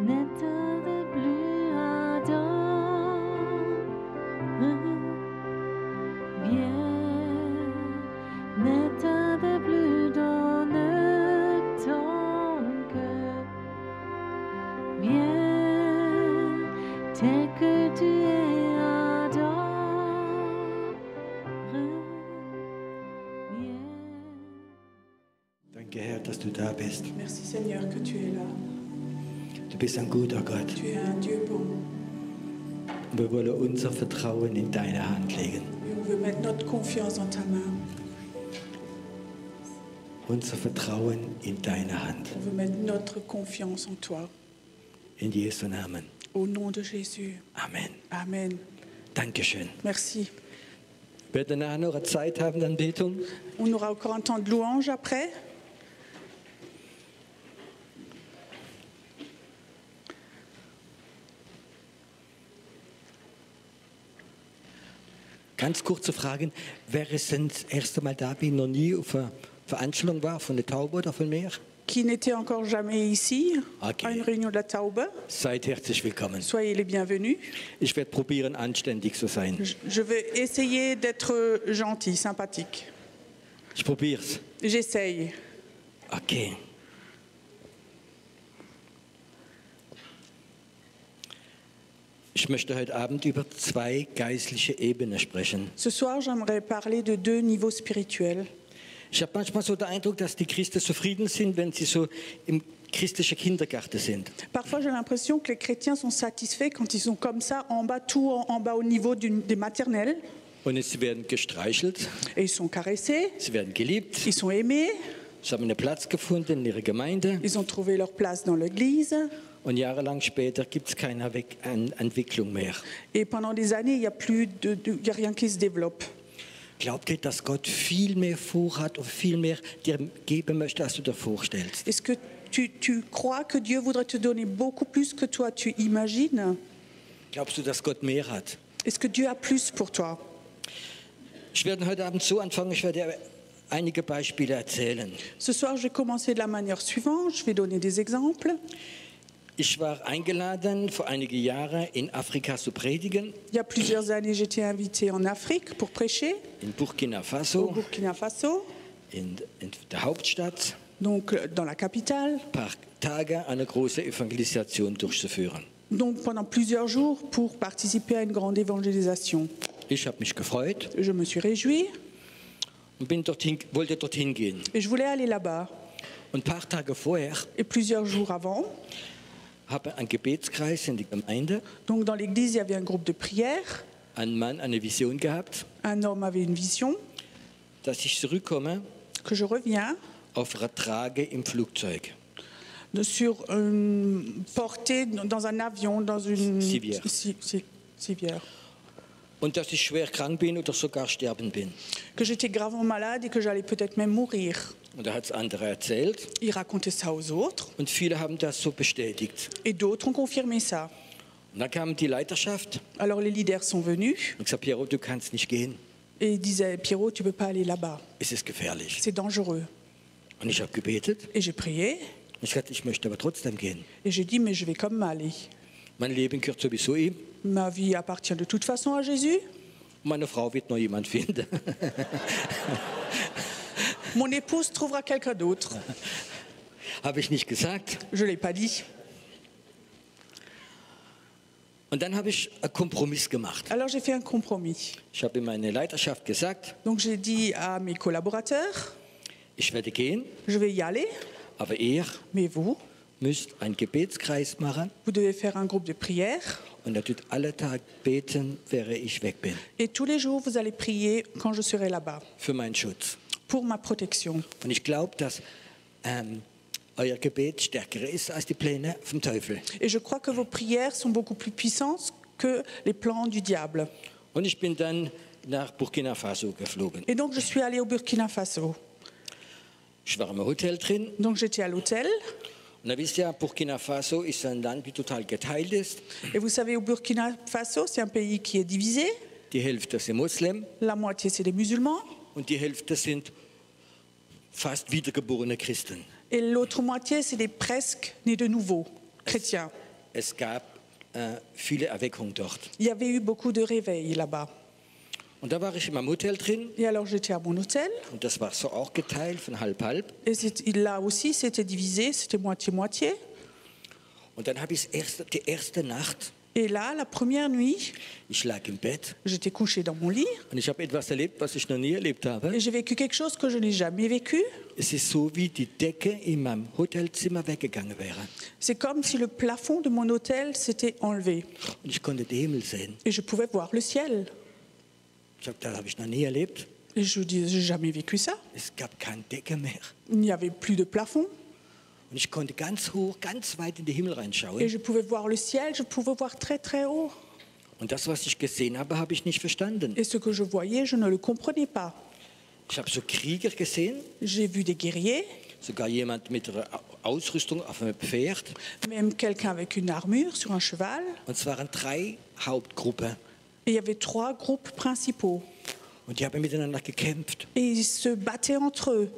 N'état de plus ardent, viens, n'état de plus dans ton cœur, viens, tel que tu es ardent, viens. Danke, Herr, dass du da bist. Merci Seigneur que tu es là. Du bist ein guter Gott. Tu es un Dieu bon. Und wir wollen unser Vertrauen in deine Hand legen. Et on veut mettre notre confiance dans ta main. Unser Vertrauen in deine Hand. On veut mettre notre confiance en toi. In Jesu Namen. Au nom de Jésus. Amen. Amen. Dankeschön. Merci. Wir werden nachher noch eine Zeit haben, Anbetung. On aura encore un temps de louange après. Ganz kurze Fragen. Wer ist denn das erste Mal da, wie noch nie auf einer Veranstaltung war, von der Taube oder von mir? Qui n'était encore jamais ici, Ok. à une réunion de la Taube. Seid herzlich willkommen. Soyez les bienvenus. Ich werde probieren, anständig zu sein. Je vais essayer d'être gentil, sympathique. Ich probiere es. J'essaye. Okay. Ich möchte heute Abend über zwei geistliche Ebenen sprechen. Ce soir, j'aimerais parler de deux niveaux spirituels. Ich habe manchmal so den Eindruck, dass die Christen zufrieden sind, wenn sie so im christlichen Kindergarten sind. Parfois, j'ai l'impression que les chrétiens sont satisfaits quand ils sont comme ça, en bas, tout en bas au niveau des maternelles. Und sie werden gestreichelt, Et ils sont caressés, sie werden geliebt, ils sont aimés, sie haben einen Platz gefunden in ihrer Gemeinde ils ont trouvé leur place dans l'église. und jahrelang später gibt es keine Entwicklung mehr. Et pendant des années, il n'y a plus y a rien qui se développe. Glaubt ihr, dass Gott viel mehr vorhat und viel mehr dir geben möchte, als du dir vorstellst? Est-ce que tu crois que Dieu voudrait te donner beaucoup plus que toi tu imagines? Glaubst du, dass Gott mehr hat? Est-ce que Dieu a plus pour toi? Ich werde heute Abend so anfangen, ich werde einige Beispiele erzählen. Ce soir, je vais commencer de la manière suivante. Je vais donner des exemples. Ich war eingeladen, vor einigen Jahren in Afrika zu predigen, Il y a plusieurs années, j'étais invitée en Afrique pour prêcher, in Burkina au Faso, Burkina Faso, in der Hauptstadt, donc dans la capitale. ein paar Tage eine große Evangelisation durchzuführen. Donc pendant plusieurs jours pour participer à une grande évangélisation. Ich habe mich gefreut Je me suis réjouie und wollte dorthin gehen. et je voulais aller là-bas. Und ein paar Tage vorher Et plusieurs jours avant, habe ein Gebetskreis in der Gemeinde, donc dans l'église, il y avait un groupe de prière. ein Mann eine Vision gehabt, Un homme avait une vision, dass ich zurückkomme que je reviens auf einer Trage im Flugzeug. sur une portée dans un avion, dans une Civière. civière. Und dass ich schwer krank bin oder sogar sterben bin. Que j'étais gravement malade et que j'allais peut-être même mourir. Und er hat es andere erzählt Il racontait ça aux autres und viele haben das so bestätigt. et d'autres ont confirmé ça. Und dann kam die Leiterschaft Alors les leaders sont venus und gesagt, Piero, du kannst nicht gehen, et ils disaient, Pierrot, tu ne peux pas aller là-bas, es ist gefährlich. c'est dangereux. Und ich habe gebetet Et j'ai prié und ich sagte, ich möchte aber trotzdem gehen. et j'ai dit, mais je vais quand même aller. Mein Leben gehört sowieso ihm. Ma vie appartient de toute façon à Jésus. Meine Frau wird noch jemand finden. Mon épouse trouvera quelqu'un d'autre. Habe ich nicht gesagt. Je ne l'ai pas dit. Und dann habe ich einen Kompromiss gemacht. Alors j'ai fait un compromis. Ich habe in meine Leiterschaft gesagt, Donc j'ai dit à mes collaborateurs, ich werde gehen, je vais y aller, aber ihr mais vous, müsst einen Gebetskreis machen vous devez faire un groupe de prière. und ihr tut alle Tage beten, während ich weg bin, Et tous les jours, vous allez prier quand je serai là-bas, für meinen Schutz. pour ma protection. Und ich glaube, dass euer Gebet stärker ist als die Pläne vom Teufel. Et je crois que vos prières sont beaucoup plus puissantes que les plans du diable. Und ich bin dann nach Burkina Faso geflogen. Et donc je suis allée au Burkina Faso. Ich war im Hotel drin. Donc j'étais à l'hôtel. Und ihr wisst ja, Burkina Faso ist ein Land, das total geteilt ist. Et vous savez, au Burkina Faso, c'est un pays qui est divisé. Die Hälfte sind Muslim La moitié, c'est des musulmans. und die Hälfte sind fast wiedergeborene Christen. Et l'autre moitié, c'est des presque nés de nouveau, chrétiens. Es gab viele Erweckungen dort. Il y avait eu beaucoup de réveils là-bas. Und da war ich in meinem Hotel drin Et alors j'étais à mon hôtel. und das war so auch geteilt von halb-halb. Et là aussi, c'était divisé, c'était moitié-moitié. Und dann habe ich die erste Nacht, Et là, la première nuit, ich lag im Bett j'étais couchée dans mon lit und ich habe etwas erlebt, was ich noch nie erlebt habe. et j'ai vécu quelque chose que je n'ai jamais vécu. Es ist so, wie die Decke in meinem Hotelzimmer weggegangen wäre. C'est comme si le plafond de mon hôtel s'était enlevé Und ich konnte den Himmel sehen. et je pouvais voir le ciel. Das habe ich noch nie erlebt. Et je dis, j'ai jamais vécu ça. Es gab keine Decke mehr. Il n'y avait plus de plafond Und ich konnte ganz hoch, ganz weit in den Himmel reinschauen. et je pouvais voir le ciel, je pouvais voir très très haut. Und das, was ich gesehen habe ich nicht verstanden. Et ce que je voyais, je ne le comprenais pas. Ich habe so Krieger gesehen, J'ai vu des guerriers, sogar jemand mit einer Ausrüstung auf einem Pferd. même quelqu'un avec une armure sur un cheval. Und es waren 3 Hauptgruppen. Et il y avait 3 groupes principaux. Und die haben miteinander gekämpft. Et ils se battaient entre eux.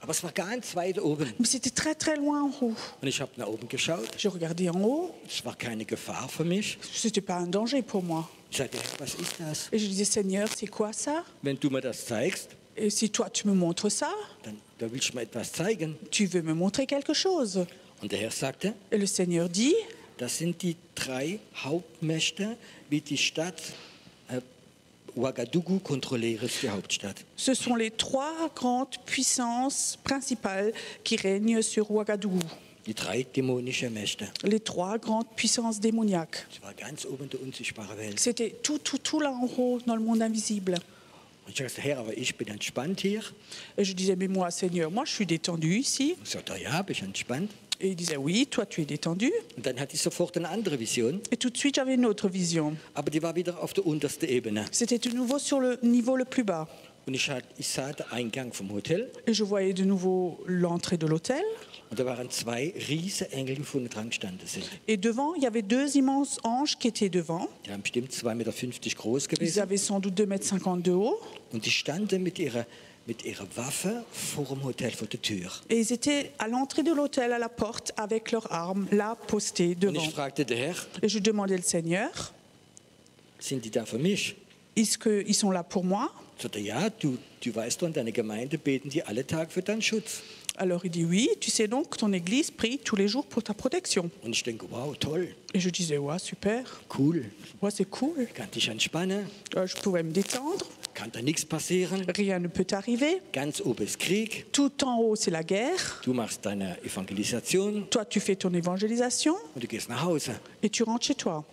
Aber es war ganz weit oben. Mais c'était très très loin en haut. Und ich habe nach oben geschaut. Je regardais en haut, Es war keine Gefahr für mich. c'était pas un danger pour moi. Ich sagte, Herr, was ist das? Et je disais, Seigneur, c'est quoi ça? Wenn du mir das zeigst, Et si toi tu me montres ça, dann willst du mir etwas zeigen. tu veux me montrer quelque chose. Und der Herr sagte, Et le Seigneur dit, das sind die 3 Hauptmächte, wie die Stadt Ouagadougou kontrolliert, die Hauptstadt. ce sont les 3 grandes puissances principales qui règnent sur Ouagadougou. Die 3 dämonische Mächte. Les 3 grandes puissances démoniaques. Das war ganz oben in der unsichtbaren Welt. C'était tout là en haut, dans le monde invisible. Und ich sagte, Herr, aber ich bin entspannt hier. Et je disais, mais moi, Seigneur, moi je suis détendu ici. Ich sagte, ja, bin ich entspannt. Et il disait, oui, toi tu es détendu. Und dann hatte ich sofort eine andere Vision, Et tout de suite, j'avais une autre vision. aber die war wieder auf der untersten Ebene. C'était de nouveau sur le niveau le plus bas. Und ich sah den Eingang vom Hotel Et je voyais de nouveau l'entrée de l'hôtel. und da waren 2 riesige Engel, die vorne dran gestanden sind. Et devant, il y avait 2 immenses anges qui étaient devant. Die haben bestimmt 2,50 Meter groß Ils gewesen. avaient sans doute 2,50 m de haut. Und die standen mit ihrer Waffe vor dem Hotel, vor der Tür. Et ils étaient à l'entrée de l'hôtel, à la porte, avec leurs armes, là, postées Und devant. ich fragte den Herr, Et je demandais le Seigneur, sind die da für mich? est-ce qu'ils sont là pour moi? Sagte, ja, du weißt doch, in deiner Gemeinde beten die alle Tage für deinen Schutz. Alors il dit, oui, tu sais donc que ton église prie tous les jours pour ta protection. Und ich denke, wow, toll, Et je disais, ouais, super, cool, ouais, c'est cool. kann dich entspannen, Je pouvais me détendre, kann da nichts passieren. rien ne peut arriver. Ganz oben ist Krieg, Tout en haut, c'est la guerre. du machst deine Evangelisation Toi, tu fais ton évangélisation und du gehst nach Hause. et tu rentres chez toi.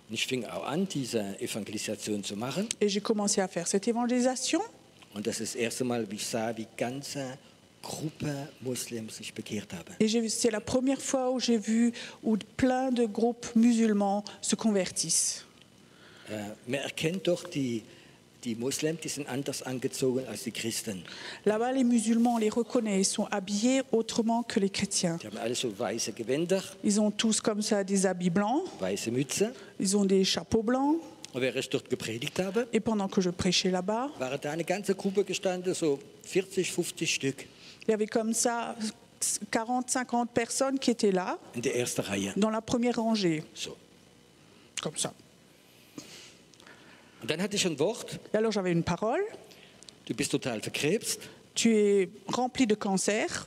Und ich fing auch an, diese Evangelisation zu machen. Et j'ai commencé à faire cette évangélisation. Und das ist das erste Mal, wie ich sah, wie ganze Gruppe Muslims sich bekehrt haben. Et c'est la première fois où j'ai vu où plein de groupes musulmans se convertissent. Man erkennt doch die Muslims, die sind anders angezogen als die Christen. Là-bas, les musulmans, on les reconnaît, ils sont habillés autrement que les chrétiens. Die haben alle so weiße Gewänder, Ils ont tous comme ça des habits blancs, weiße Mütze. ils ont des chapeaux blancs. Und während ich dort gepredigt habe, Et pendant que je prêchais là-bas, waren da eine ganze Gruppe gestanden, so 40, 50 Stück il y avait comme ça 40, 50 personnes qui étaient là, in der ersten Reihe. dans la première rangée, So. comme ça. Und dann hatte ich ein Wort, Et alors j'avais une parole, du bist total verkrebst, tu es rempli de cancer,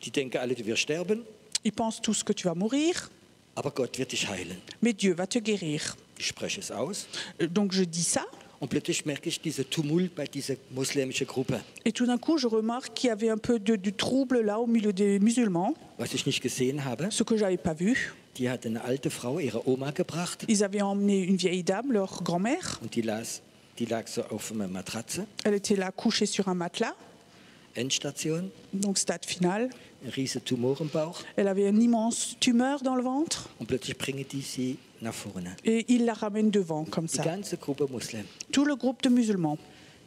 die denken alle, du wirst sterben, ils pensent tous que tu vas mourir, aber Gott wird dich heilen. mais Dieu va te guérir. Ich spreche es aus Donc je dis ça, und plötzlich merke ich diese Tumult bei dieser muslimischen Gruppe. et tout d'un coup je remarque qu'il y avait un peu du trouble là au milieu des musulmans, Was ich nicht gesehen habe, ce que je n'avais pas vu. die hat eine alte Frau, ihre Oma, gebracht Ils avaient emmené une vieille dame, leur grand-mère, und die lag so auf einer Matratze, elle était là couchée sur un matelas, Endstation, donc stade final. ein riesen Tumor im Bauch Elle avait une immense tumeur dans le ventre und plötzlich bringen die sie nach vorne. et ils la ramènent devant comme Die ça. ganze Gruppe Muslim. Tout le groupe de musulmans.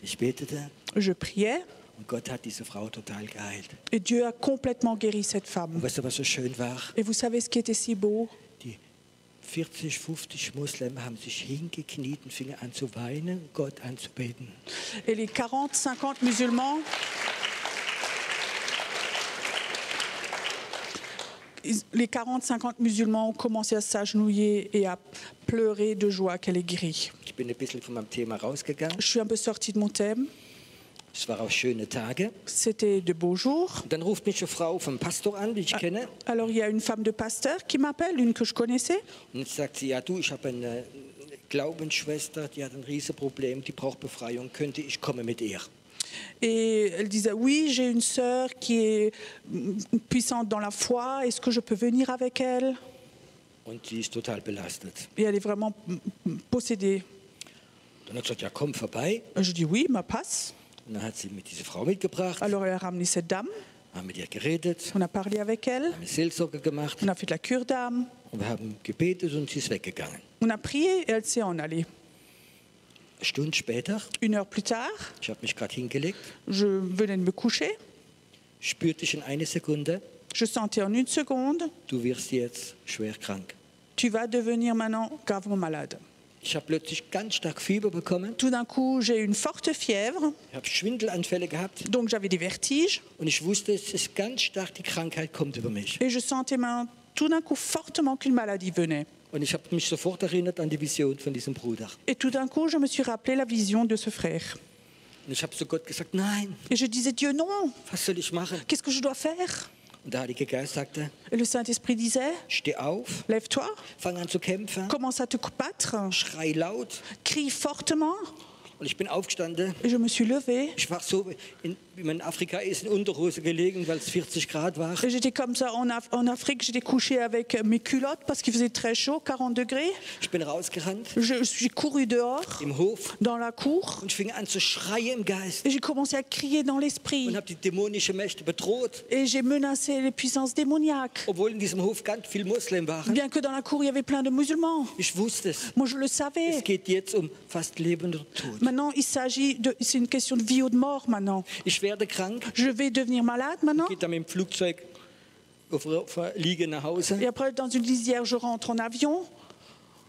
Ich betete Je priais und Gott hat diese Frau total geheilt. et Dieu a complètement guéri cette Und femme. weißt du, was so schön war? Et vous savez ce qui était si beau? Die 40, 50 Muslimen haben sich hingekniet und fingen an zu weinen, Gott anzubeten. Et les 40, 50 musulmans les 40-50 musulmans ont commencé à s'agenouiller et à pleurer de joie qu'elle est guérie. Ich bin ein bisschen von meinem Thema rausgegangen. Je suis un peu sortie de mon thème. Es waren auch schöne Tage. C'était de beaux jours. Und dann ruft mich eine Frau vom Pastor an, die ich kenne. Alors il y a une femme de pasteur qui m'appelle, une que je connaissais. Und jetzt sagt sie, ja du, ich habe eine Glaubensschwester, die hat ein Riesenproblem, die braucht Befreiung, könnte ich kommen mit ihr? Et elle disait, oui, j'ai une sœur qui est puissante dans la foi, est-ce que je peux venir avec elle? Und die ist total belastet. Et elle est vraiment possédée. Dann hat sie gesagt, ja komm vorbei. Je dis oui, ma passe. Und dann hat sie mit diese Frau mitgebracht, Alors elle a ramené cette dame, haben mit ihr geredet, on a parlé avec elle, haben eine Seelsorge gemacht on a fait de la cure d'âme, und wir haben gebetet und sie ist weggegangen. on a prié et elle s'est en allée. Eine Stunde später, Une heure plus tard, ich habe mich gerade hingelegt, je venais de me coucher, spürte ich in einer Sekunde, je sentais en une seconde, du wirst jetzt schwer krank. tu vas devenir maintenant gravement malade. Ich habe plötzlich ganz stark Fieber bekommen, Tout d'un coup, j'ai eu une forte fièvre, ich habe Schwindelanfälle gehabt donc j'avais des vertiges, und ich wusste, es ist ganz stark, die Krankheit kommt über mich. et je sentais maintenant tout d'un coup fortement qu'une maladie venait. Und ich habe mich sofort erinnert an die Vision von diesem Bruder. Et tout d'un coup, je me suis rappelé la vision de ce frère. Und ich habe zu Gott gesagt, nein, Et je disais, Dieu, non, was soll ich machen? qu'est-ce que je dois faire? Und der Heilige Geist sagte, Et le Saint-Esprit disait, steh auf, lève-toi, fang an zu kämpfen, commence à te battre, schrei laut. crie fortement. Und ich bin aufgestanden. Et je me suis levée. Ich war so, wie man in Afrika ist, in Unterhose gelegen, weil es 40 Grad war. Et j'étais comme ça en Afrique, j'étais couchée avec mes culottes parce qu'il faisait très chaud, 40 degrés. Ich bin rausgerannt Je suis courue dehors, im Hof dans la cour, und ich fing an zu schreien im Geist et j'ai commencé à crier dans l'esprit. und habe die dämonischen Mächte bedroht, Et j'ai menacé les puissances démoniaques. obwohl in diesem Hof ganz viel Muslim waren. Bien que dans la cour, il y avait plein de musulmans. Ich wusste es. Moi, je le Es savais. geht jetzt um fast Leben oder Tod. Maintenant, c'est une question de vie ou de mort maintenant. Ich werde krank, Je vais devenir malade maintenant. gehe dann mit dem Flugzeug auf der Liege nach Hause Et après, dans une lisière, je rentre en avion.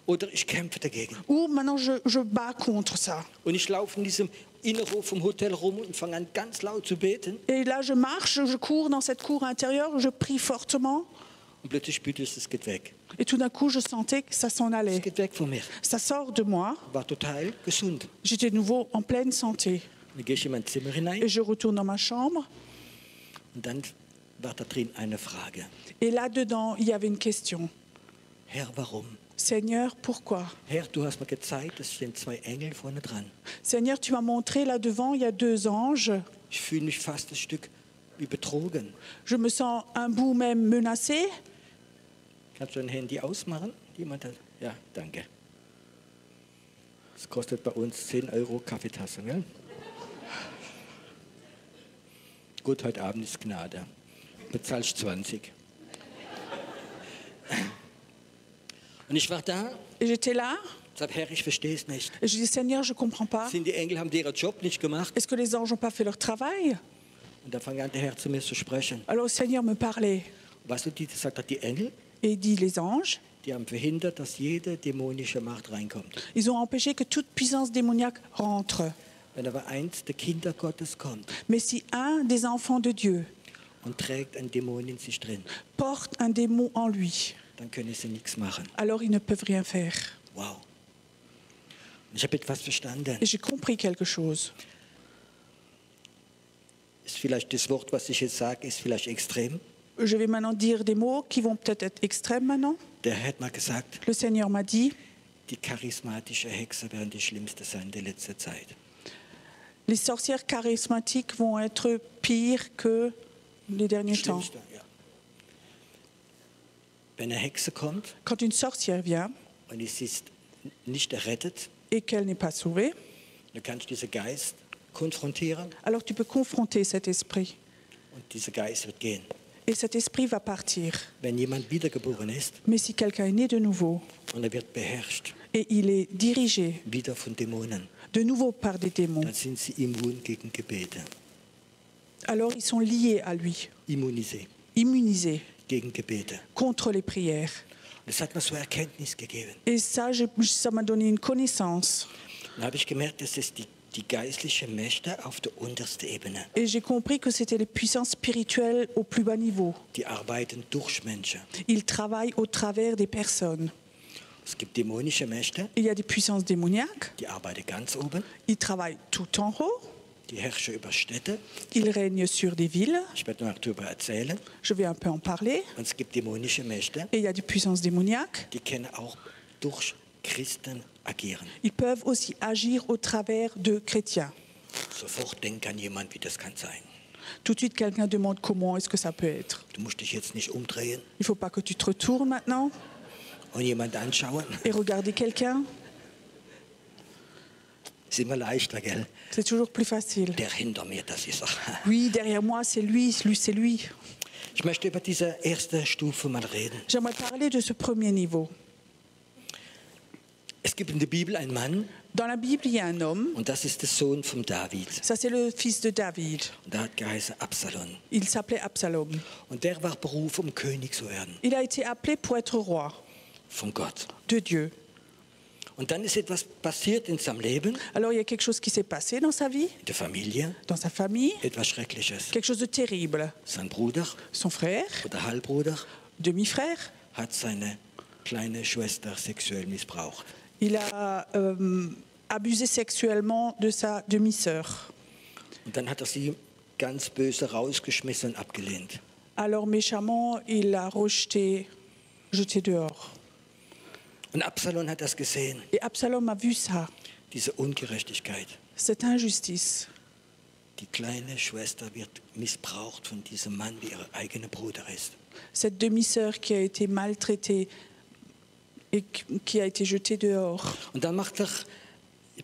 oder ich kämpfe dagegen. Ou maintenant, je bats contre ça. Und ich laufe in diesem Innenhof vom Hotel rum und fange an ganz laut zu beten. Et là, je marche, je cours dans cette cour intérieure, je prie fortement. Und plötzlich spürte ich, es geht weg. Et tout d'un coup, je sentais que ça s'en Es allait. geht weg von mir. Ça sort de moi. War total gesund. J'étais de nouveau en pleine santé. Und dann gehe ich in mein Zimmer hinein Et je retourne dans ma chambre. und dann war da drin eine Frage. Et là-dedans, il y avait une question. Herr, warum? Seigneur, pourquoi? Herr, du hast mir gezeigt, es stehen 2 Engel vorne dran. Seigneur, tu m'as montré là devant, il y a 2 anges. Ich fühle mich fast ein Stück wie betrogen. Je me sens un bout même menacée. Kannst du dein Handy ausmachen? Jemand hat? Ja, danke. Es kostet bei uns 10 € Kaffeetasse, gell? Gut, heute Abend ist Gnade. Bezahlst 20. Und ich war da, Et j'étais là. sag, Herr, ich verstehe es nicht. Et je dis, Seigneur, je ne comprends pas. Sind die Engel, haben die ihren Job nicht gemacht? Est-ce que les anges n'ont pas fait leur travail? Und da fang an, der Herr zu mir zu sprechen. Alors le Seigneur me parlait. Weißt du, die sagt hat, die Engel, Et il dit, les anges, die haben verhindert, dass jede dämonische Macht reinkommt. ils ont empêché que toute puissance démoniaque rentre. Wenn aber eins der Kinder Gottes kommt Mais si un des enfants de Dieu und trägt ein Dämon in sich drin, porte un démon en lui, dann können sie nichts machen. alors ils ne peuvent rien faire. Wow. Und ich habe etwas verstanden. Et j'ai compris quelque chose. Ist vielleicht das Wort, was ich jetzt sage, ist vielleicht extrem. Je vais maintenant dire des mots qui vont peut-être être extrêmes maintenant. Der Herr hat mal gesagt, Le Seigneur m'a dit, die charismatische Hexe werden die schlimmste sein der letzten Zeit. les sorcières charismatiques vont être pires que les derniers temps. Schlimmste, ja. Wenn eine Hexe kommt Quand une sorcière vient und sie ist nicht errettet, et qu'elle n'est pas sauvée, dann kannst du diesen Geist konfrontieren alors tu peux confronter cet esprit. und dieser Geist wird gehen. Et cet esprit va partir. Wenn jemand wiedergeboren ist Mais si quelqu'un est né de nouveau und wird beherrscht, et il est dirigé wieder von Dämonen, de nouveau par des démons, dann sind sie immun gegen Gebete. alors ils sont liés à lui, Immunisé immunisés gegen Gebete. contre les prières. Das hat mir so Erkenntnis gegeben. Et ça, ça m'a donné une connaissance. Dann habe ich gemerkt, dass es die die geistlichen Mächte auf der untersten Ebene. Et j'ai compris que c'était les puissances spirituelles au plus bas niveau. Die arbeiten durch Menschen. Ils travaillent au travers des personnes. Es gibt dämonische Mächte, Il y a des puissances démoniaques. die arbeiten ganz oben. Ils travaillent tout en haut. Die herrschen über Städte. Ils règnent sur des villes. Ich werde noch darüber erzählen. Je vais un peu en parler. Und es gibt dämonische Mächte, Et il y a des puissances démoniaques. die können auch durch Christen agieren. Ils peuvent aussi agir au travers de chrétiens. Sofort denkt an jemand, wie das kann sein. Tout de suite, quelqu'un demande comment est-ce que ça peut être. Du musst dich jetzt nicht umdrehen Il ne faut pas que tu te retournes maintenant und jemand anschauen. et regarder quelqu'un. Ist immer leichter, gell? C'est toujours plus facile. Der hinter mir, das ist er. Oui, derrière moi, c'est lui, c'est lui. Ich möchte über diese erste Stufe mal reden. J'aimerais parler de ce premier niveau. Es gibt in der Bibel einen Mann, Dans la Bible, il y a un homme. und das ist der Sohn von David. Ça, c'est le fils de David. Und der hat geheißen Absalom. Il s'appelait Absalom. Und der war berufen, um König zu werden. Il a été appelé pour être roi Von Gott. de Dieu. Und dann ist etwas passiert in seinem Leben, Alors, il y a quelque chose qui s'est passé dans sa vie, in der Familie, dans sa famille, etwas Schreckliches. quelque chose de terrible. Sein Bruder Son frère, oder Halbbruder demi-frère, hat seine kleine Schwester sexuell missbraucht. il a abusé sexuellement de sa demi-sœur. Und dann hat er sie ganz böse rausgeschmissen und abgelehnt. Alors, méchamment, il l'a rejeté, jeté dehors. Und Absalom hat das gesehen, Et Absalom a vu ça, diese Ungerechtigkeit. cette injustice. Die kleine Schwester wird missbraucht von diesem Mann, wie ihr eigener Bruder ist. Cette demi-sœur qui a été maltraitée et qui a été jetée dehors. Und dann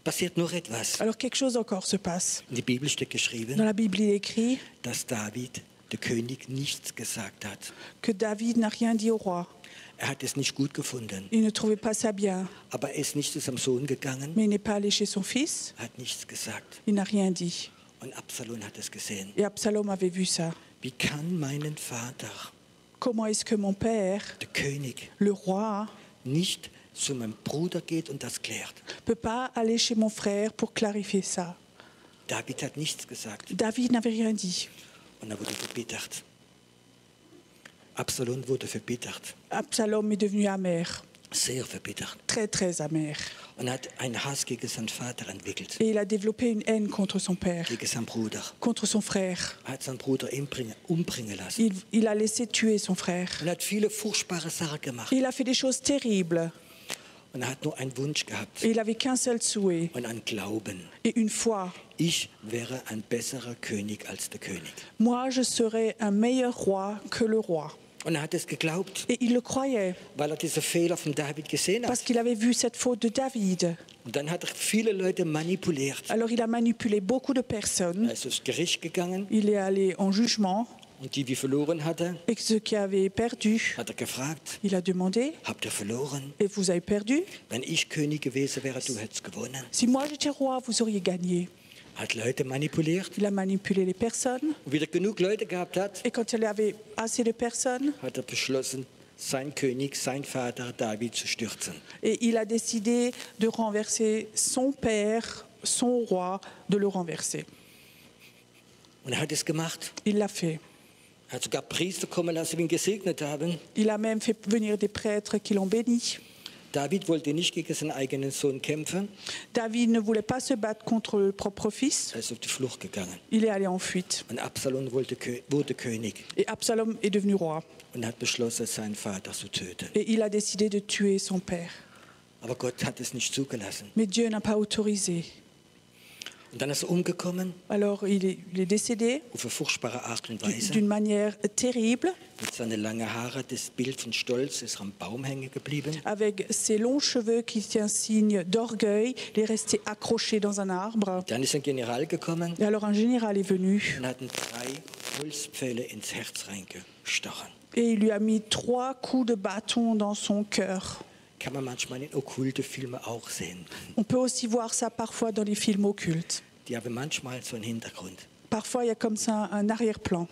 passiert nur etwas. Alors quelque chose encore se passe. In der Bibel steht Dans geschrieben, la Bible, il est écrit dass David, der König, nichts gesagt hat. que David n'a rien dit au roi. Er hat es nicht gut gefunden. Il ne trouvait pas ça bien, Aber er ist nicht zu seinem Sohn gegangen, mais il n'est pas allé chez son fils. hat nichts gesagt. Il n'a rien dit. Und Absalom hat es gesehen. Et Absalom avait vu ça. Wie kann meinen Vater, Comment est-ce que mon père, der König, le roi, nicht zu meinem Bruder geht und das klärt? peut pas aller chez mon frère pour clarifier ça? David hat nichts gesagt David n'avait rien dit. und er wurde verbittert. Absalom wurde verbittert, Absalom est devenu amer, sehr verbittert, très très amer. und hat einen Hass gegen seinen Vater entwickelt, Et il a développé une haine contre son père, gegen seinen Bruder. contre son frère. Er hat seinen Bruder umbringen lassen Il a laissé tuer son frère. und hat viele furchtbare Sachen gemacht. Il a fait des choses terribles. Und er hat nur einen Wunsch gehabt Et il avait qu'un seul souhait und einen Glauben. et une foi. Ich wäre ein besserer König als der König. Moi, je serai un meilleur roi que le roi. Und er hat es geglaubt, Et il le croyait weil er diese Fehler von David gesehen parce hat. qu'il avait vu cette faute de David. Und dann hat er viele Leute manipuliert. Alors il a manipulé beaucoup de Er personnes. ist aufs Gericht gegangen Il est allé en jugement und die verloren hatte, et ceux qui avaient perdu, hat er gefragt, il a demandé, habt ihr verloren? et vous avez perdu? Wenn ich König gewesen wäre, du hättest gewonnen. Si moi j'étais roi, vous auriez gagné. Hat Leute manipuliert. Il a manipulé les personnes Und wie er genug Leute gehabt hat, et quand il avait assez de personnes, hat er beschlossen, sein König, sein Vater David zu stürzen. et il a décidé de renverser son père, son roi, de le renverser. Und er hat es gemacht. Il l'a fait. Er hat sogar Priester kommen lassen, die ihn gesegnet haben. Il a même fait venir des prêtres qui l'ont béni. David wollte nicht gegen seinen eigenen Sohn kämpfen. David ne voulait pas se battre contre le propre fils. Er ist auf die Flucht gegangen. Il est allé en fuite. Und Absalom wurde König Et Absalom est devenu roi. und hat beschlossen, seinen Vater zu töten. Et il a décidé de tuer son père. Aber Gott hat es nicht zugelassen. Mais Dieu n'a pas autorisé. Und dann ist er umgekommen, Alors il est décédé auf eine furchtbare Art und Weise. d'une manière terrible. Mit seinen langen Haaren, das Bild von Stolz ist am Baum hängen geblieben. Avec ses longs cheveux qui étaient un signe d'orgueil, il est resté accroché dans un arbre. Dann ist ein General gekommen Et alors un général est venu und hat ihm 3 Holzpfähle ins Herz reingestochen. et il lui a mis 3 coups de bâton dans son cœur. Kann man manchmal in okkulte Filme auch sehen. On peut aussi voir ça parfois dans les films occultes. Die haben manchmal so einen Hintergrund. Parfois, il y a comme ça un arrière-plan.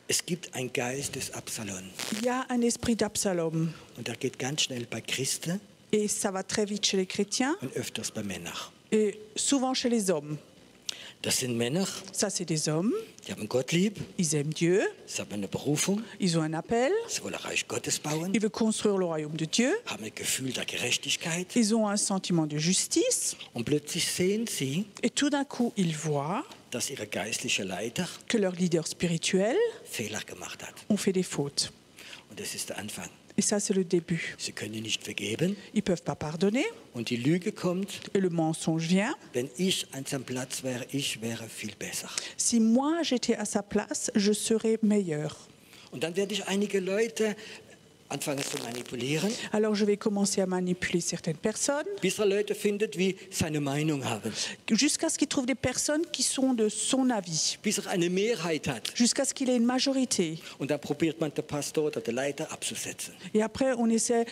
Es gibt einen Geist des Absalom Il y a un esprit d'Absalom und der geht ganz schnell bei Christen et ça va très vite chez les chrétiens und öfters bei Männern. Et souvent chez les hommes. Das sind Männer, Ça, c'est des hommes. die haben Gott lieb, Ils aiment Dieu. sie haben eine Berufung, Ils ont un appel. sie wollen Reich Gottes bauen, Ils veulent construire le royaume de Dieu. haben ein Gefühl der Gerechtigkeit Ils ont un sentiment de justice. und plötzlich sehen sie, Et tout d'un coup, ils voient dass ihre geistliche Leiter que leur leader spirituel Fehler gemacht hat. ont fait des fautes. Und das ist der Anfang. Et ça, c'est le début. Sie können nicht vergeben Ils ne peuvent pas pardonner. und die Lüge kommt, Et le mensonge vient. wenn ich an seinem Platz wäre, ich wäre viel besser. Si moi, j'étais à sa place, je serais meilleur. Und dann werde ich einige Leute anfangen zu manipulieren, Alors, je vais commencer à manipuler certaines personnes bis er Leute findet, die seine Meinung haben, jusqu'à ce qu'il trouve des personnes qui sont de son avis, bis er eine Mehrheit hat. jusqu'à ce qu'il ait une majorité. Und dann probiert man den Pastor oder den Leiter abzusetzen, Et après, on essaie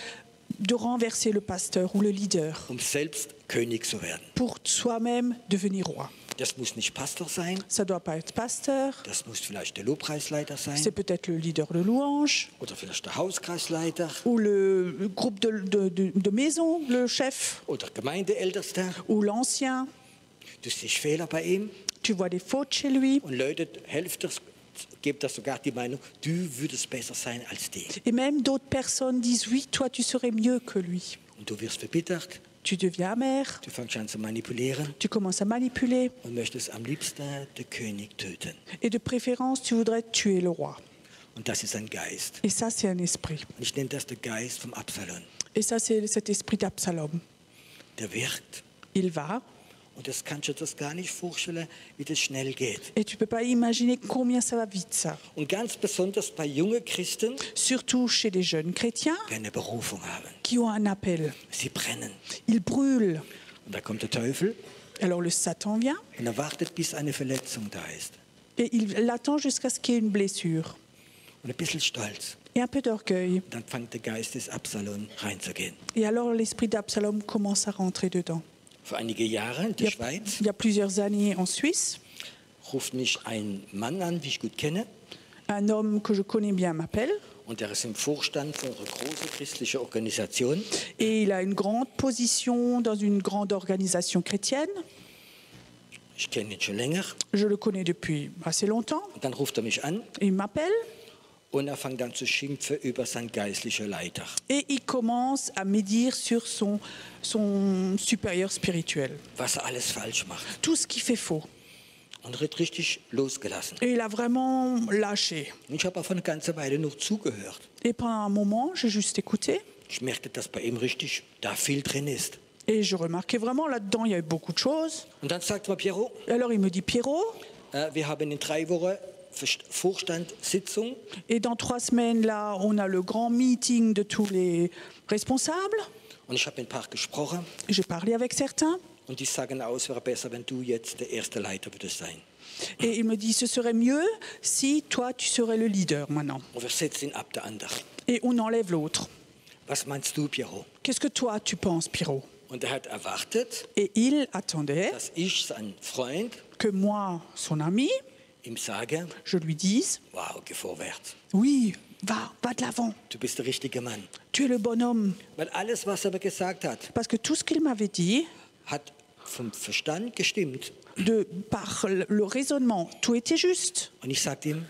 de renverser le pasteur ou le leader selbst König zu werden. pour soi-même devenir roi. Das muss nicht Pastor sein, Ça ne doit pas être pasteur, das muss vielleicht der Lobpreisleiter sein c'est peut-être le leader de louange oder vielleicht der Hauskreisleiter ou le groupe de maison, le chef oder Gemeindeältester. ou l'ancien. Du siehst Fehler bei ihm Tu vois des fautes chez lui. und Leute helft das, gibt das sogar die Meinung, du würdest besser sein als die. Et même d'autres personnes disent, oui, toi, tu serais mieux que lui. Und du wirst verbittert, Tu deviens amer, du fängst an zu manipulieren tu commences à manipuler. und möchtest am liebsten den König töten. Et de préférence, tu voudrais tuer le roi. Und das ist ein Geist. Et ça, c'est un esprit. Und ich nenne das der Geist vom Absalom. Et ça, c'est cet esprit d'Absalom. Der wirkt. Il va, Und das kannst du dir das gar nicht vorstellen, wie das schnell geht. et tu ne peux pas imaginer combien ça va vite, ça. Und ganz besonders bei jungen Christen, Surtout chez des jeunes chrétiens die eine Berufung haben. qui ont un appel. Sie brennen. Ils brûlent. Und da kommt der Teufel Alors le Satan vient und er wartet, bis eine Verletzung da ist. et il l'attend jusqu'à ce qu'il y ait une blessure. Und ein bisschen Stolz. Et un peu d'orgueil. Und dann fängt der Geist des Absalom reinzugehen. Et alors l'esprit d'Absalom commence à rentrer dedans. Vor einige Jahre in der Schweiz Il y a plusieurs années en Suisse, ruft mich ein Mann an, wie ich gut kenne. un homme que je connais bien m'appelle Und der ist im Vorstand von einer großen christlichen Organisation. et il a une grande position dans une grande organisation chrétienne. Ich kenne ihn schon länger. Je le connais depuis assez longtemps. Und dann ruft er mich an Et il m'appelle und er fängt dann zu schimpfen über seinen geistlichen Leiter. et il commence à médire sur son supérieur spirituel. Was er alles falsch macht. Tout ce qu'il fait faux. Und er hat richtig losgelassen. Et il a vraiment lâché. Und ich habe auf eine ganze Weile noch zugehört. Et pendant un moment, j'ai juste écouté. Ich merkte, dass bei ihm richtig da viel drin ist. Et je remarquais vraiment là-dedans, il y avait beaucoup de choses. Und dann sagt mir Piero, Et alors il me dit, Pierrot, wir haben in 3 Wochen Vorstandssitzung. et dans 3 semaines, là, on a le grand meeting de tous les responsables. Und ich habe mit ein paar gesprochen. J'ai parlé avec certains. Und die sagen aus, wäre besser, wenn du jetzt der erste Leiter würdest sein. Et il me dit, ce serait mieux si toi, tu serais le leader maintenant. Und wir setzen ihn ab, der andere. Et on enlève l'autre. Was meinst du, Piero? Qu'est-ce que toi, tu penses, Pierrot? Und er hat erwartet, Et il attendait dass ich, sein Freund, que moi, son ami, ihm sage, je lui dise, wow, geh vorwärts. oui, va de l'avant. Du bist der richtige Mann. Tu es le bonhomme. Weil alles, was er gesagt hat, Parce que tout ce qu'il m'avait dit, hat vom Verstand gestimmt. par le raisonnement, tout était juste. Und ich sagte ihm,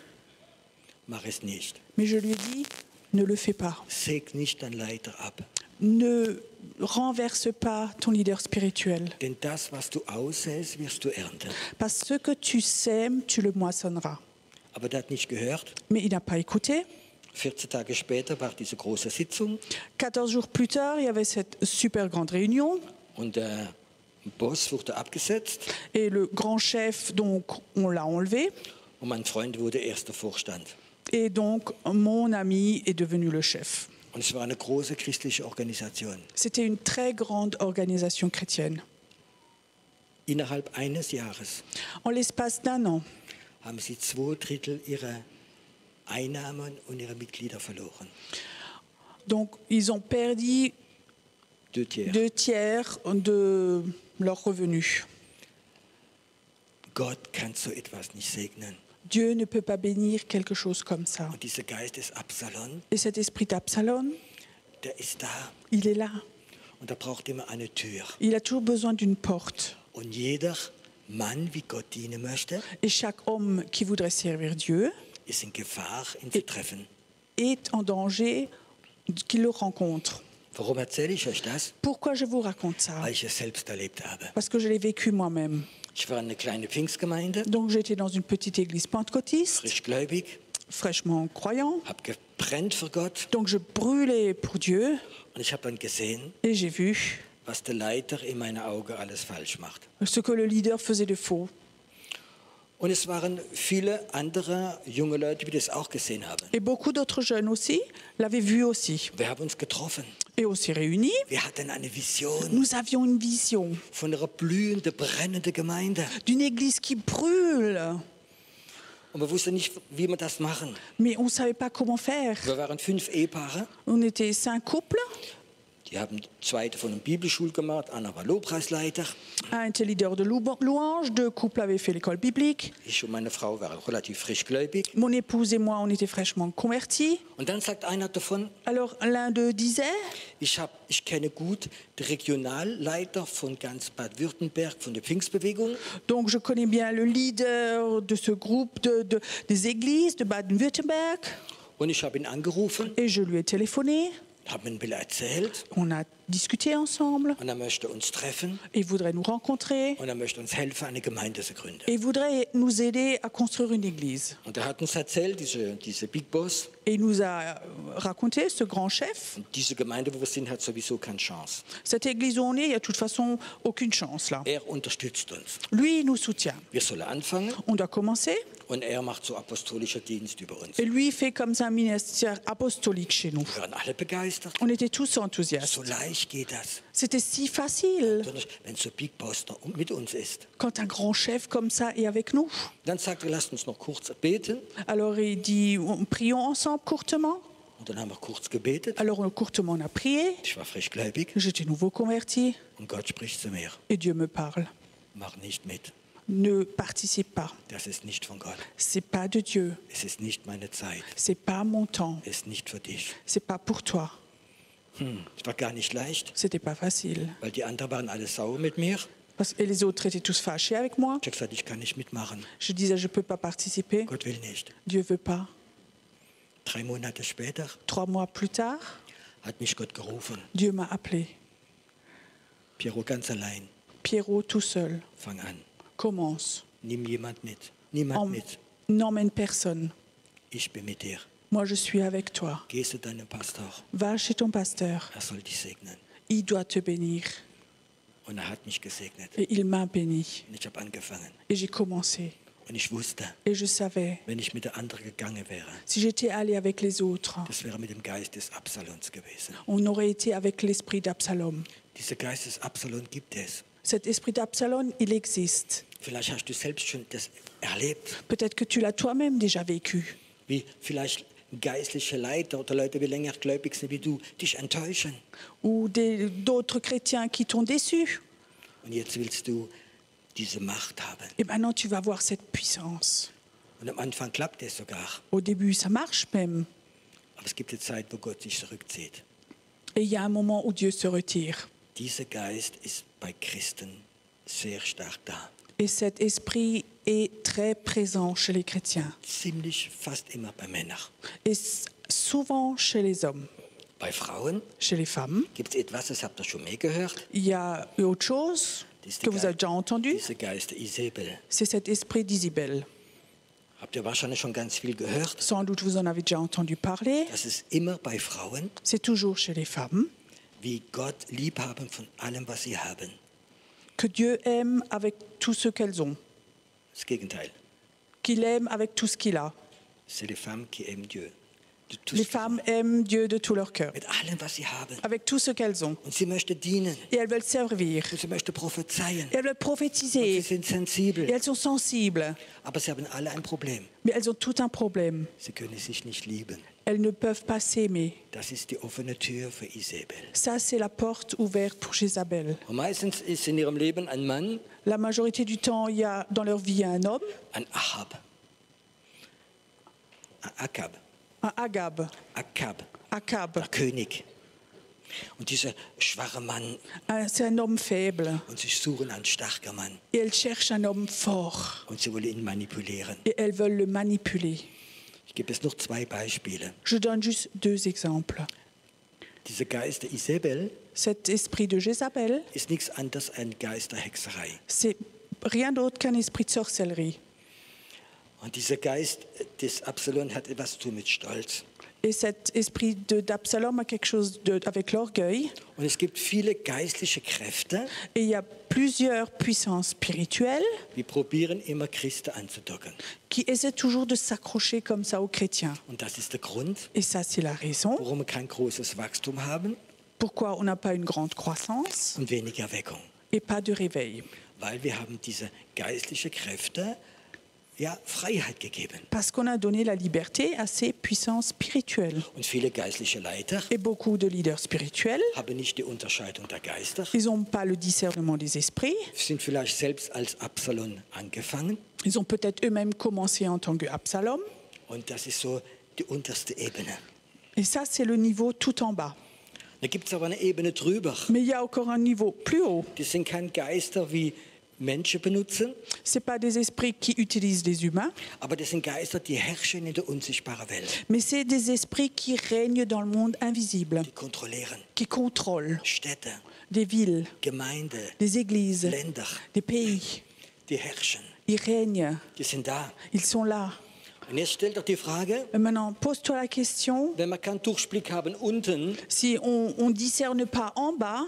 mach es nicht. Mais je lui ai dit, ne le fais pas. Säg nicht deinen Leiter ab. Ne renverse pas ton leader spirituel. Denn das, was du aussäst, wirst du ernten. Parce que ce que tu sèmes, tu le moissonneras. Aber der hat nicht gehört. Mais il n'a pas écouté. 14 Tage später war diese große Sitzung 14 jours plus tard, il y avait cette super grande réunion. und der Boss wurde abgesetzt Et le grand chef, donc, on l'a enlevé. und mein Freund wurde erster Vorstand. Et donc, mon ami est devenu le chef. Und es war eine große christliche Organisation. C'était une très grande organisation chrétienne. Innerhalb eines Jahres En l'espace d'un an, haben sie 2/3 ihrer Einnahmen und ihrer Mitglieder verloren. donc ils ont perdu 2/3. 2 tiers de leurs revenus. Gott kann so etwas nicht segnen. Dieu ne peut pas bénir quelque chose comme ça. Und dieser Geist des Absalom, Et cet esprit d'Absalom, der ist da il est là. und er braucht immer eine Tür. Il a toujours besoin d'une porte. Und jeder Mann, wie Gott dienen möchte, Et chaque homme qui voudrait servir Dieu ist in Gefahr, ihn zu treffen. est en danger qu'il le rencontre. Warum erzähle ich euch das? Pourquoi je vous raconte ça? Weil ich es selbst erlebt habe. Parce que je l'ai vécu moi-même. Ich war in einer kleinen Pfingstgemeinde, Donc j'étais dans une petite église pentecôtiste, frischgläubig, fraîchement croyant. habe gebrennt für Gott Donc je brûlais pour Dieu und ich habe dann gesehen, et j'ai vu was der Leiter in meinen Augen alles falsch macht. ce que le leader faisait de faux. Und es waren viele andere junge Leute, die das auch gesehen haben. Et beaucoup d'autres jeunes aussi l'avaient vu aussi. Wir haben uns getroffen. Et on s'est réunis. Wir hatten eine Vision Nous avions une vision von einer blühenden, brennenden Gemeinde. d'une église qui brûle. Und wir wussten nicht, wie wir das machen. Mais on ne savait pas comment faire. Wir waren 5 Ehepaare. On était 5 couples. Die haben 2 von einer Bibelschule gemacht, einer war Lobpreisleiter. Un était leader de louange, 2 couples avaient fait l'école biblique. Ich und meine Frau waren relativ frischgläubig. Mon épouse et moi, on était fraîchement convertis. Und dann sagt einer davon, Alors l'un d'eux disait, ich kenne gut den Regionalleiter von ganz Baden-Württemberg, von der Pfingstbewegung. donc je connais bien le leader de ce groupe des églises de Baden-Württemberg. Und ich habe ihn angerufen, Et je lui ai téléphoné. habe ihm ein bisschen erzählt. On a discuté ensemble. Und er möchte uns treffen. Il voudrait nous rencontrer. Und er möchte uns helfen, eine Gemeinde zu gründen. Et il voudrait nous aider à construire une église. Und er hat uns erzählt, diese Big Boss, Et il nous a raconté, ce grand chef, diese Gemeinde, wo wir sind, hat sowieso keine Chance. cette église où on est, il n'y a de toute façon aucune chance là. Er unterstützt uns. Lui, il nous soutient. Wir sollen anfangen On doit commencer. und er macht so apostolischer Dienst über uns. Et lui, il fait comme ça un ministère apostolique chez nous. Wir waren alle begeistert. On était tous enthousiastes. So leicht geht das. C'était si facile Wenn so Big Boss da mit uns ist. quand un grand chef comme ça est avec nous. Dann sagt er, lasst uns noch kurz beten. Alors il dit, prions ensemble courtement. Und dann haben wir kurz gebetet. Alors courtement, on a prié. Ich war frischgläubig J'étais nouveau converti und Gott spricht zu mir. et Dieu me parle. Mach nicht mit. Ne participe pas. Das ist nicht von Gott. C'est pas de Dieu. Es ist nicht meine Zeit. C'est pas mon temps. Es ist nicht für dich. C'est pas pour toi. Es war gar nicht leicht, C'était pas facile. weil die anderen waren alle sauer mit mir. Et les autres étaient tous fâchés avec moi. Ich habe gesagt, ich kann nicht mitmachen. Je disais, je peux pas participer. Gott will nicht. Dieu veut pas. 3 Monate später 3 mois plus tard, hat mich Gott gerufen. Dieu m'a appelé. Piero, ganz allein. Pierrot, tout seul, Fang an. commence. Nimm jemand mit. Niemand mit. N'emmène personne. Ich bin mit dir. Moi, je suis avec toi. Geh zu deinem Pastor. Va chez ton pasteur. Er soll dich segnen. Il doit te bénir. Und er hat mich gesegnet. Et il m'a béni. Und ich habe angefangen. Et j'ai commencé. Und ich wusste, Et je savais, wenn ich mit der anderen gegangen wäre, si j'étais allé avec les autres, das wäre mit dem Geist des Absalons gewesen. on aurait été avec l'esprit d'Absalom. Dieser Geist des Absalon gibt es. Cet esprit d'Absalom, il existe. Vielleicht hast du selbst schon das erlebt, Peut-être que tu l'as toi-même déjà vécu. wie vielleicht geistliche Leiter oder Leute, die länger gläubig sind wie du, dich enttäuschen. Ou d'autres chrétiens qui t'ont déçu. Und jetzt willst du diese Macht haben. Et maintenant, tu vas avoir cette puissance. Und am Anfang klappt es sogar. Au début, ça marche même. Aber es gibt eine Zeit, wo Gott sich zurückzieht. Et il y a un moment où Dieu se retire. Dieser Geist ist bei Christen sehr stark da. Et cet esprit est très présent chez les chrétiens. Ziemlich fast immer bei Männern. Et souvent chez les hommes. Bei Frauen Chez les femmes, gibt es etwas, das habt ihr schon mehr gehört. il y a autre chose que vous avez déjà entendu. Dieser Geist der Isabel. C'est cet esprit d'Isabelle. Habt ihr wahrscheinlich schon ganz viel gehört. Sans doute vous en avez déjà entendu parler. Das ist immer bei Frauen, C'est toujours chez les femmes wie Gott lieb haben von allem, was sie haben. que Dieu aime avec tout ce qu'elles ont, Das Gegenteil. qu'il aime avec tout ce qu'il a. C'est les femmes qui aiment Dieu. De tout Les ce qu'ils femmes aiment Dieu de tout leur cœur, Mit allem, was sie haben. avec tout ce qu'elles ont. Und sie möchte dienen. Et elles veulent servir. Und sie möchte prophezeien. Et elles veulent Und sie prophétiser. sind Et sensibel. elles sont sensibles. Aber sie haben alle ein Problem. Mais elles ont tout un problème. Sie können sich nicht lieben. Elles ne peuvent pas s'aimer. Das ist die offene Tür für Isabel. Ça, c'est la porte ouverte pour Jézabel. Und meistens ist in ihrem Leben ein Mann, La majorité du temps, il y a dans leur vie un homme, ein Ahab. Ein Akab. un Agab, Akab. Akab, Der König. Und dieser schwache Mann, C'est un homme faible. und sie suchen einen starken Mann. Et elles cherchent un homme fort. Und sie wollen ihn manipulieren. Et elles veulent le manipuler. Ich gebe jetzt noch 2 Beispiele. Je donne juste 2 exemples. Dieser Geist der Isabel Cet esprit de Jézabel, ist nichts anderes als ein Geist der Hexerei. c'est rien d'autre qu'un esprit de sorcellerie. Und dieser Geist des Absalom hat etwas zu tun mit Stolz. Et cet esprit d'Absalom a quelque chose avec l'orgueil. Und es gibt viele geistliche Kräfte, Et il y a plusieurs puissances spirituelles die probieren immer Christen anzudocken. qui essaient toujours de s'accrocher comme ça aux chrétiens. Und das ist der Grund, Et ça, c'est la raison warum wir kein großes Wachstum haben pourquoi on n'a pas une grande croissance und wenig Erweckung. et pas de réveil. Weil wir haben diese geistlichen Kräfte ja Freiheit gegeben. Parce qu'on a donné la liberté à ces puissances spirituelles. Und viele geistliche Leiter Et beaucoup de leaders spirituels, haben nicht die Unterscheidung der Geister, ils n'ont pas le discernement des esprits. sind vielleicht selbst als Absalom angefangen. Ils ont peut-être eux-mêmes commencé en tant qu'Absalom. Und das ist so die unterste Ebene. Et ça, c'est le niveau tout en bas. Da gibt es aber eine Ebene drüber. Mais il y a encore un niveau plus haut. Das sind keine Geister wie Menschen benutzen, Ce n'est pas des esprits qui utilisent les humains, aber das sind Geister, die herrschen in der unsichtbaren Welt. mais c'est des esprits qui règnent dans le monde invisible, Die kontrollieren qui contrôlent Städte, des villes, Gemeinde, des églises, Länder. des pays. Die herrschen. Ils règnent, Die sind da. ils sont là. Und jetzt stellt doch die Frage, Et maintenant, pose-toi la question, wenn wir keinen Durchblick haben unten, si on ne discerne pas en bas,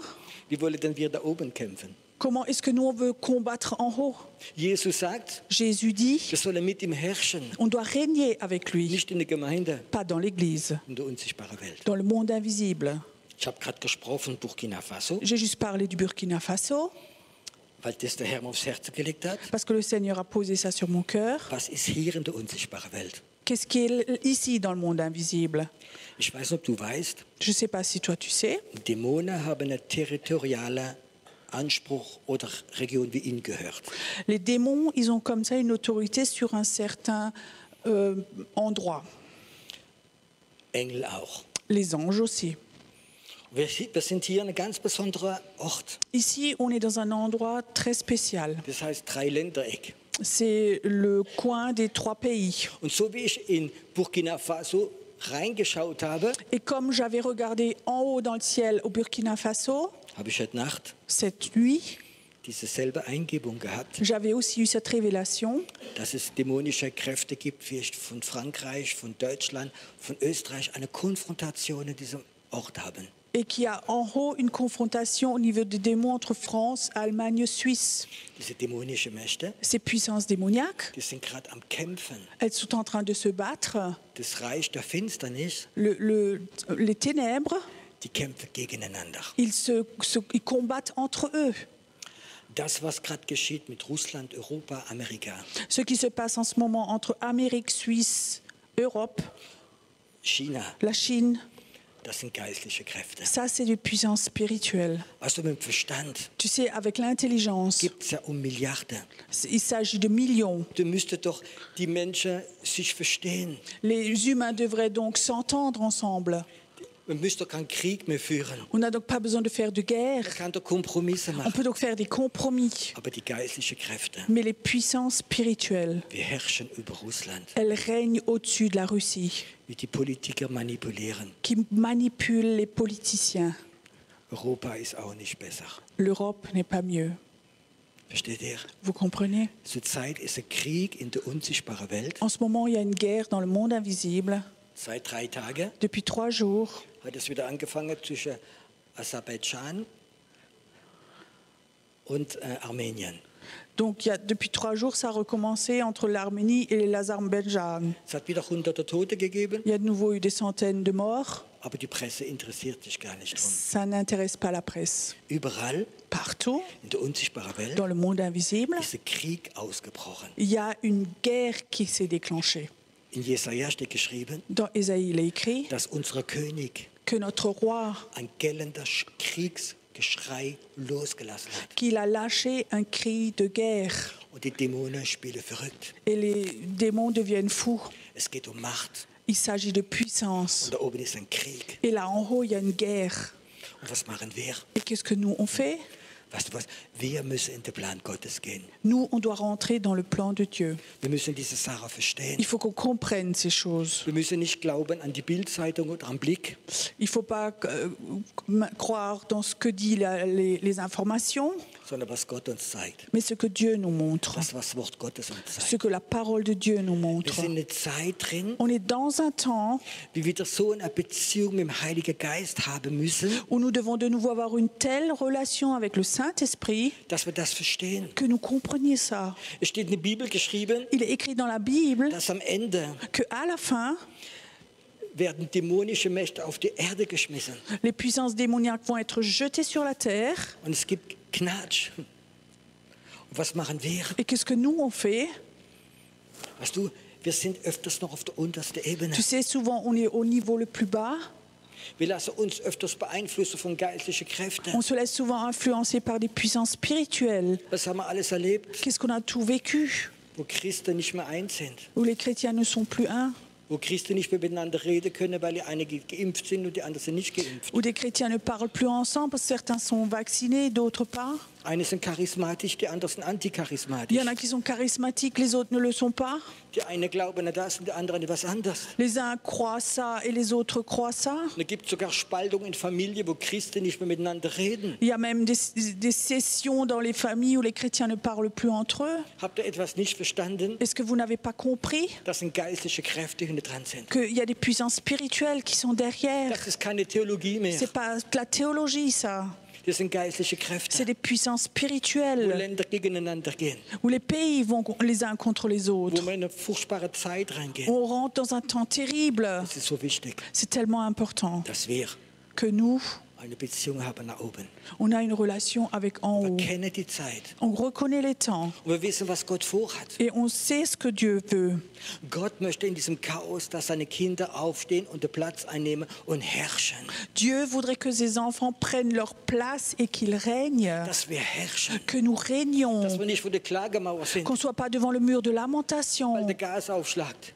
wie wollen denn wir da oben kämpfen? comment est-ce que nous, on veut combattre en haut? Jesus sagt, Jésus dit, wir sollen mit ihm herrschen, on doit régner avec lui, nicht in der Gemeinde, pas dans l'Église, in der unsichtbaren Welt. dans le monde invisible. Ich habe gerade gesprochen von Burkina Faso, J'ai juste parlé du Burkina Faso, weil das der Herr mir aufs Herz gelegt hat. parce que le Seigneur a posé ça sur mon cœur. Was ist hier in der unsichtbaren Welt? Qu'est-ce qui est ici dans le monde invisible? Ich weiß nicht, ob du weißt, Je ne sais pas si toi tu sais. Dämonen haben einen territorialen Anspruch oder Region wie ihnen gehört. Les démons, ils ont comme ça une autorité sur un certain endroit. Engel auch. Les anges aussi. Wir sind hier an einem ganz besonderen Ort. Ici, on est dans un endroit très spécial. Das heißt 3 Ländereck. C'est le coin des 3 pays. Und so wie ich in Burkina Faso reingeschaut habe, Et comme j'avais regardé en haut dans le ciel au Burkina Faso, habe ich heute Nacht cette nuit, diese selbe Eingebung gehabt, j'avais aussi eu cette révélation dass es dämonische Kräfte gibt, wie ich von Frankreich, von Deutschland, von Österreich eine Konfrontation in diesem Ort haben. et qu'il y a en haut une confrontation au niveau des démons entre France, Allemagne, Suisse. Diese dämonischen Mächte, Ces puissances démoniaques, die sind gerade am Kämpfen. elles sont en train de se battre. Das Reich der Finsternis, Les ténèbres, die kämpfen gegeneinander. ils combattent entre eux. Das, was gerade geschieht mit Russland, Europa, Amerika, Ce qui se passe en ce moment entre Amérique, Suisse, Europe, China, la Chine, das sind geistliche Kräfte. ça c'est des puissances spirituelles. Also mit dem Verstand Tu sais, avec l'intelligence, gibt es ja Milliarden. il s'agit de millions. Du müsstest doch die Menschen sich verstehen. Les humains devraient donc s'entendre ensemble. Man müsste doch keinen Krieg mehr führen. On n'a donc pas besoin de faire de guerre. Man kann doch Kompromisse On machen. peut donc faire des compromis. Aber die geistlichen Kräfte, Mais les puissances spirituelles, wir herrschen über Russland, elles règnent au-dessus de la Russie, wie die Politiker manipulieren. qui manipulent les politiciens. Europa ist auch nicht besser. L'Europe n'est pas mieux. Versteht ihr? Vous comprenez? Zurzeit ist ein Krieg in der unsichtbaren Welt. En ce moment, il y a une guerre dans le monde invisible. Seit 3 Tagen Depuis 3 jours, hat es wieder angefangen zwischen Aserbaidschan und Armenien. donc depuis 3 jours, ça a recommencé entre l'Arménie et l'Azerbaïdjan. Es hat wieder hunderte Tote gegeben, Il y a de nouveau eu des centaines de morts. aber die Presse interessiert sich gar nicht drum. Ça n'intéresse pas la presse. Überall Partout, in der unsichtbaren Welt dans le monde invisible, ist ein Krieg ausgebrochen. il y a une guerre qui s'est déclenchée. In Jesaja steht geschrieben, Dans Ésaïe, il est écrit dass unser König que notre roi, ein gellender Kriegsgeschrei losgelassen hat. qu'il a lâché un cri de guerre Und die Dämonen spielen verrückt. et les démons deviennent fous. Es geht Macht. Il s'agit de puissance. Und da oben ist ein Krieg. Et là en haut, il y a une guerre. Und was machen wir? Et qu'est-ce que nous, on fait? Weißt du was? Wir müssen in den Plan Gottes gehen. Nous, on doit rentrer dans le plan de Dieu. Wir müssen diese Sache verstehen. Il faut qu'on comprenne ces choses. Wir müssen nicht glauben an die Bildzeitung oder am Blick. Il ne faut pas croire dans ce que disent les informations, Sondern was Gott uns zeigt. mais ce que Dieu nous montre, Das, was Wort Gottes uns ce zeigt. que la parole de Dieu nous Wir montre. sind in einer Zeit drin, On est dans un temps wie wir so eine Beziehung mit dem Heiligen Geist haben müssen, où nous devons de nouveau avoir une telle relation avec le Saint-Esprit dass wir das verstehen. que nous comprenions ça. Es steht in der Bibel geschrieben, Il est écrit dans la Bible dass am Ende qu'à la fin, werden dämonische Mächte auf die Erde geschmissen. les puissances démoniaques vont être jetées sur la terre. Und es gibt Knatsch. Und was machen wir? Et qu'est-ce que nous, on fait? Weißt du, wir sind öfters noch auf der untersten Ebene. Tu sais, souvent, on est au niveau le plus bas. Wir lassen uns öfters beeinflussen von geistlichen Kräften. On se laisse souvent influencer par des puissances spirituelles. Was haben wir alles erlebt, Qu'est-ce qu'on a tout vécu? wo Christen nicht mehr eins sind? Où les chrétiens ne sont plus un. Wo Christen nicht mehr miteinander reden können, weil die einige geimpft sind und die anderen sind nicht geimpft. Où des chrétiens ne parlent plus ensemble parce que certains sont vaccinés, d'autres pas. Eine sind charismatisch, die anderen sind Il anticharismatisch. y en a qui sont charismatiques, les autres ne le sont pas. Die eine glauben an das und die anderen an was anderes. Les uns croient ça et les autres croient ça. Und es gibt sogar Spaltungen in Familien, wo Christen nicht mehr miteinander reden. Il y a même des sessions dans les familles où les chrétiens ne parlent plus entre eux. Habt ihr etwas nicht verstanden? Est-ce que vous n'avez pas compris Das sind geistliche Kräfte, die hinter dran sind. qu'il y a des puissances spirituelles qui sont derrière? Das ist keine Theologie mehr. C'est pas de la théologie, ça. Das sind geistliche Kräfte, C'est des puissances wo spirituelles, Länder gegeneinander gehen, où les pays vont les uns contre les wo autres. wir in eine furchtbare Zeit reingehen. On rentre dans un temps terrible. Es ist so wichtig, C'est tellement important dass wir que nous, eine Beziehung haben nach oben. on a une relation avec en Wir haut. kennen die Zeit On reconnaît les temps und wir wissen, was Gott vorhat. et on sait ce que Dieu veut. Gott möchte in diesem Chaos, dass seine Kinder aufstehen und den Platz einnehmen und herrschen. Dieu voudrait que ses enfants prennent leur place et qu'ils règnent, Dass wir herrschen. que nous régnons, Dass wir nicht vor der Klagemauer sind, qu'on ne soit pas devant le mur de weil lamentation. der Gas aufschlagt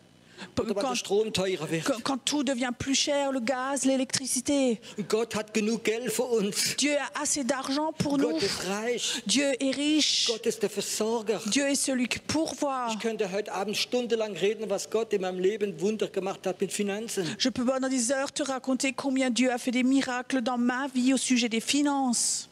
oder weil der Quand, Strom teurer wird. quand tout devient plus cher, le gaz, l'électricité. Und Gott hat genug Geld für uns. Dieu a assez d'argent pour nous. Gott ist reich. Dieu est riche. Gott ist der Versorger. Dieu est celui qui pourvoit. Ich könnte heute Abend stundenlang reden, was Gott in meinem Leben Wunder gemacht hat mit Finanzen. Je peux pendant des heures te raconter combien Dieu a fait des miracles dans ma vie au sujet des finances.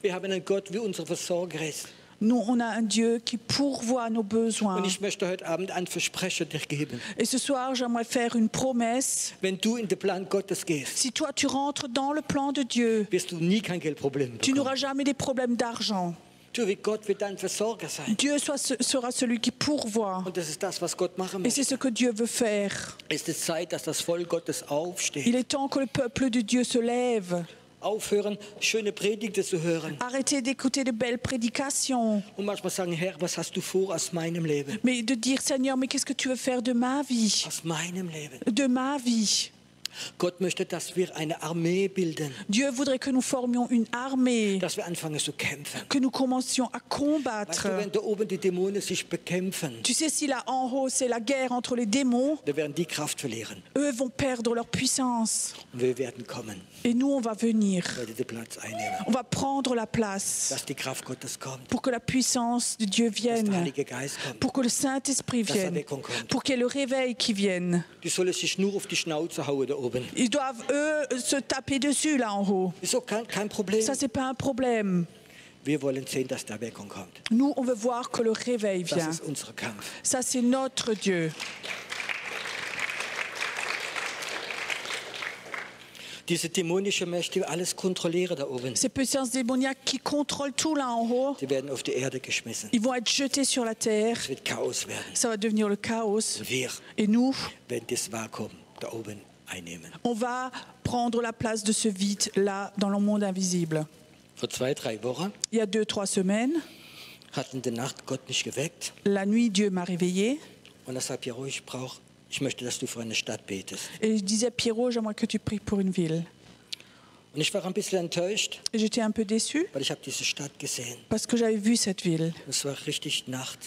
Wir haben einen Gott, wie unser Versorger ist. Nous, on a un Dieu qui pourvoit nos besoins. Und ich möchte heute Abend ein Versprechen dir geben. Et ce soir, j'aimerais faire une promesse. Wenn du in den Plan Gottes gehst, Si toi, tu rentres dans le plan de Dieu, wirst du nie kein Geldproblem tu bekommen. n'auras jamais des problèmes d'argent. Du, wie Gott wird dein Versorger sein. Dieu sera celui qui pourvoit. Und das ist das, was Gott machen Et c'est ce möchte. que Dieu veut faire. Es ist Zeit, dass das Volk Gottes Il aufsteht. est temps que le peuple de Dieu se lève. Aufhören, schöne Predigten zu hören. Arrêtez d'écouter de belles prédications. Und manchmal sagen, Herr, was hast du vor aus meinem Leben? Mais de dire, Seigneur, mais qu'est-ce que tu veux faire de ma vie? Aus meinem Leben. De ma vie. Gott möchte, dass wir eine Armee bilden. Dieu voudrait que nous formions une armée, Dass wir anfangen zu kämpfen. que nous commencions à Weißt combattre. du, wenn da oben die Dämonen sich bekämpfen, Tu sais, si là en haut, c'est la guerre entre les démons, dann werden die Kraft verlieren. eux vont perdre leur puissance. Und wir werden kommen, Et nous, on va venir. weil die den Platz einnehmen. On va prendre la place Dass die Kraft Gottes kommt. pour que la puissance de Dieu Dass der vienne, Heilige Geist kommt. pour que le Saint-Esprit Dass vienne, Erweckung kommt. pour qu'il y ait le réveil qui vienne. Die sollen sich nur auf die Schnauze hauen da oben. Ils doivent, eux, se taper dessus là en haut. Ist auch kein Problem. Ça, c'est pas un problème. Wir wollen sehen, dass der Erweckung kommt. Nous, on veut voir que le réveil Das vient. ist unser Kampf. Ça, c'est notre Dieu. Diese dämonischen Mächte, die alles kontrollieren da oben, Ces puissances démoniaques qui contrôlent tout là en haut, die werden auf die Erde geschmissen. ils vont être jetés sur la terre. Es wird Chaos werden. Ça va devenir le chaos. Und wir Et nous, werden das Vakuum da oben einnehmen. on va prendre la place de ce vide là dans le monde invisible. Vor 2-3 Wochen Il y a 2-3 semaines, hat in der Nacht Gott mich geweckt la nuit, Dieu m'a réveillée und er sagt, Piero, ich möchte, dass du für eine Stadt betest. et je disais, Pierrot, j'aimerais que tu pries pour une ville. Und ich war ein bisschen enttäuscht, Et j'étais un peu déçue weil ich habe diese Stadt gesehen. parce que j'avais vu cette ville. Es war richtig Nacht.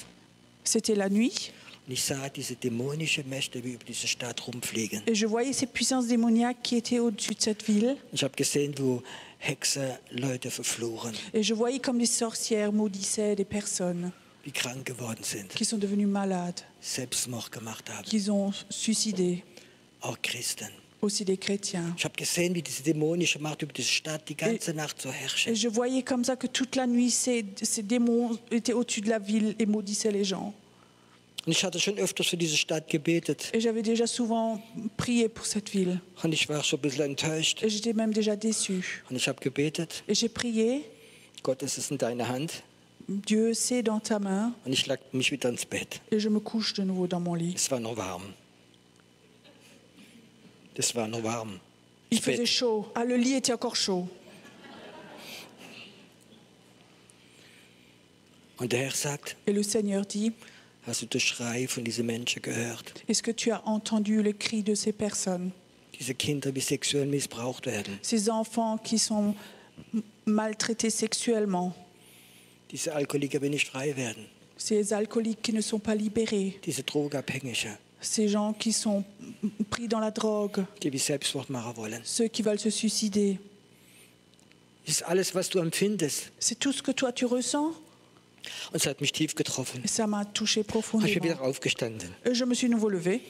C'était la nuit Und ich sah diese dämonischen Mächte, wie über diese Stadt rumfliegen. Et je voyais ces puissances démoniaques qui étaient au-dessus de cette ville. Ich habe gesehen, wo Hexer Leute verfluchen, Et je voyais comme les sorcières maudissaient des personnes die krank geworden sind, qui sont devenues malades, Selbstmord gemacht haben, qui ont suicidé, auch Christen. aussi des chrétiens. Ich habe gesehen, wie diese dämonische Macht über diese Stadt die ganze Nacht so Et herrscht. je voyais comme ça que toute la nuit, ces démons étaient au-dessus de la ville et maudissaient les gens. Und ich hatte schon öfters für diese Stadt gebetet. Et j'avais déjà souvent prié pour cette ville. Und ich war schon ein bisschen enttäuscht. Et j'étais même déjà déçue. Und ich habe gebetet, Et j'ai prié, Gott, es ist in deiner Hand. Dieu, c'est dans ta main. Und ich lag mich wieder ins Bett. Et je me couche de nouveau dans mon lit. Es war noch warm. Es war noch warm. Il Das faisait Bett. chaud. Ah, le lit était encore chaud. Und der Herr sagt, Et le Seigneur dit, hast du den Schrei von diesen Menschen gehört? est-ce que tu as entendu le cri de ces personnes? Diese Kinder, die sexuell missbraucht werden. Ces enfants qui sont maltraités sexuellement. Diese Alkoholiker, die nicht frei werden. Ces alcooliques qui ne sont pas libérés. Diese Drogenabhängigen, Ces gens qui sont pris dans la drogue. die wie Selbstmord machen wollen. Ceux qui veulent se suicider. Das ist alles, was du empfindest. C'est tout ce que toi tu ressens. Und es hat mich tief getroffen. Et ça m'a touché Ich bin profondément. wieder aufgestanden Et je me suis nouveau levée.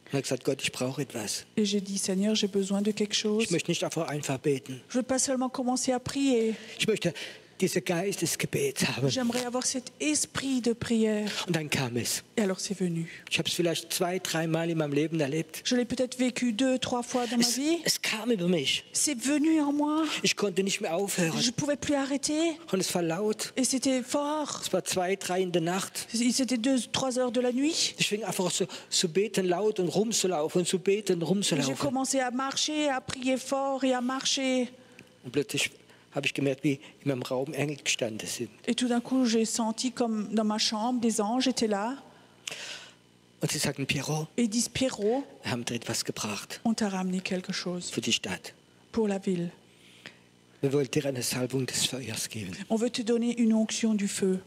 und habe gesagt, Gott, ich brauche etwas. Et j'ai dit, Seigneur, j'ai besoin de quelque chose. Ich möchte nicht einfach beten. Je ne veux pas seulement commencer à prier. Ich möchte diese Geist des Gebets haben. J'aimerais avoir cet esprit de prière. Und dann kam es. Et alors c'est venu. Ich habe es vielleicht 2, 3 Mal in meinem Leben erlebt. Je l'ai peut-être vécu 2, 3 fois dans ma vie. Es kam über mich. C'est venu en moi. Ich konnte nicht mehr aufhören. Je ne pouvais plus arrêter. Und es war laut. Et c'était fort. Es war 2, 3 in der Nacht. C'était 2, 3 heures de la nuit. Ich fing einfach so zu beten laut und rumzulaufen und zu beten und Et j'ai rumzulaufen. commencé à marcher, à prier fort et à marcher. Und plötzlich habe ich gemerkt, wie in meinem Raum Engel gestanden sind. Et tout d'un coup, j'ai senti comme dans ma chambre, des anges étaient là. Und sie sagten, Piero, Et ils disent, Pierrot, wir haben dir etwas gebracht on t'a ramené quelque chose für die Stadt. pour la ville. Wir wollen dir eine Salbung des Feuers geben. On veut te donner une onction du feu.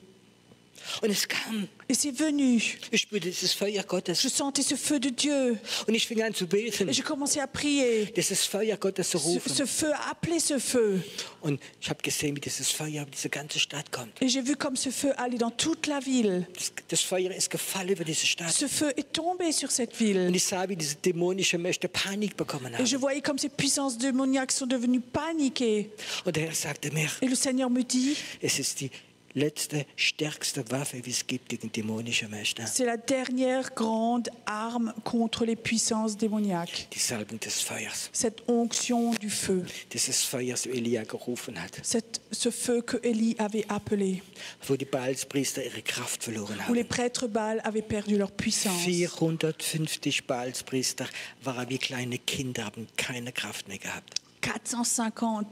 Und es kam. Et c'est venu. Ich spürte dieses Feuer Je Gottes. sentais ce feu de Dieu. Und ich fing an zu beten, Et j'ai commencé à prier. dieses Feuer Gottes zu Ce rufen. feu a appelé ce feu. Und ich habe gesehen, wie dieses Feuer über diese ganze Stadt kommt. Et j'ai vu comme ce feu allait dans toute la ville. Das Feuer ist gefallen über diese Stadt. Ce feu est tombé sur cette Und ville. ich sah, wie diese dämonischen Mächte Panik bekommen Et je haben. voyais comme ces puissances démoniaques sont devenues paniquées. Und der Herr sagte mir, Et le Seigneur me dit, es ist die letzte, stärkste Waffe, wie es gibt gegen dämonische Mächte. c'est la dernière grande arme contre les puissances démoniaques. Die Salbung des Feuers. Cette onction du feu. Dieses Feuers, wie Elia gerufen hat. Ce feu que Élie avait appelé. Wo die Baalspriester ihre Kraft verloren Où les haben. prêtres Baal avaient perdu leur puissance. 450 Baalspriester waren wie kleine Kinder, haben keine Kraft mehr gehabt. 450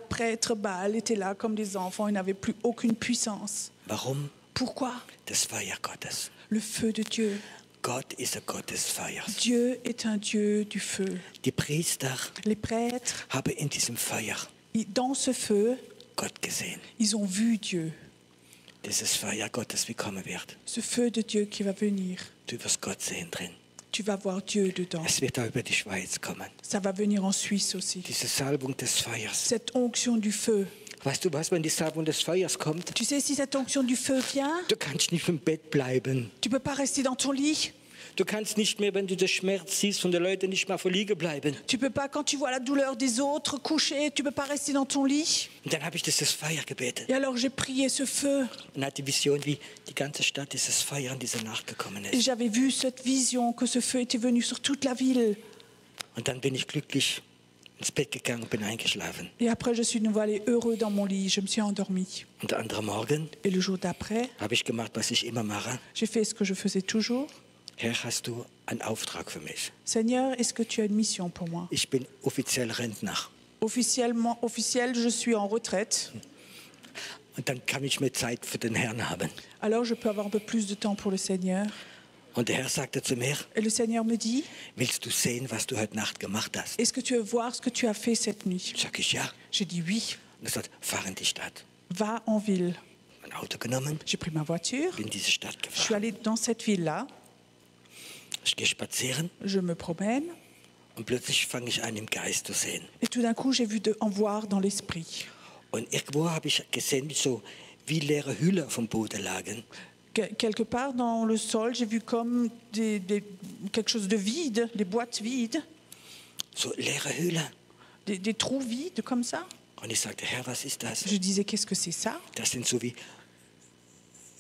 prêtres Baal étaient là comme des enfants. Ils n'avaient plus aucune puissance. Warum? Pourquoi? Das Feuer Gottes. Le feu de Dieu. Gott ist ein Gott des Feuers. Dieu est un Dieu du feu. Die Priester Les prêtres, haben in diesem Feuer dans ce feu, Gott gesehen. ils ont vu Dieu. Dieses Feuer Gottes, wie kommen wird. Ce feu de Dieu qui va venir. Du wirst Gott sehen drin. Tu vas voir Dieu dedans. Es wird auch über die Schweiz kommen. Ça va venir en Suisse aussi. Diese Salbung des Feuers. Cette onction du feu. Weißt du was, wenn die Salbung des Feuers kommt? Tu sais, si cette onction du feu vient, Du kannst nicht im Bett bleiben. tu ne peux pas rester dans ton lit. Du kannst nicht mehr, wenn du den Schmerz siehst von den Leuten, nicht mehr verliegen bleiben. Tu ne peux pas, quand tu vois la douleur des autres coucher, tu ne peux pas rester dans ton lit. Und dann habe ich dieses Feuer gebetet. Et alors j'ai prié ce feu. Und hatte die Vision, wie die ganze Stadt dieses Feuer in diese Nacht gekommen Et ist. j'avais vu cette vision, que ce feu était venu sur toute la ville. Und dann bin ich glücklich ins Bett gegangen und bin eingeschlafen. Et après, je suis de nouveau allée heureux dans mon lit. Je me suis endormie. Und der andere Morgen Et le jour d'après, habe ich gemacht, was ich immer mache. j'ai fait ce que je faisais toujours. Herr, hast du einen Auftrag für mich? Seigneur, est-ce que tu as une mission pour moi? Ich bin offiziell Rentner. Officiel, je suis en retraite. Und dann kann ich mehr Zeit für den Herrn haben. Alors, je peux avoir un peu plus de temps pour le Seigneur. Und der Herr sagte zu mir, Et le Seigneur me dit, willst du sehen, was du heute Nacht gemacht hast? est-ce que tu veux voir ce que tu as fait cette nuit? Sag ich ja. J'ai dit oui. Und er sagt, fahr in die Stadt. Va en ville. Und ein Auto genommen, J'ai pris ma voiture, bin in diese Stadt je suis gefahren. allée dans cette ville-là, Ich gehe spazieren je me promène, und plötzlich fange ich an, im Geist zu sehen. et tout d'un coup, j'ai vu en voir dans l'esprit. Und irgendwo habe ich gesehen, wie leere Hülle auf dem Boden lagen. Quelque part dans le sol, j'ai vu comme quelque chose de vide, des boîtes vides, So leere Hülle. des trous vides comme ça. Und ich sagte, Herr, was ist das? Je disais, qu'est-ce que c'est ça? Das sind so wie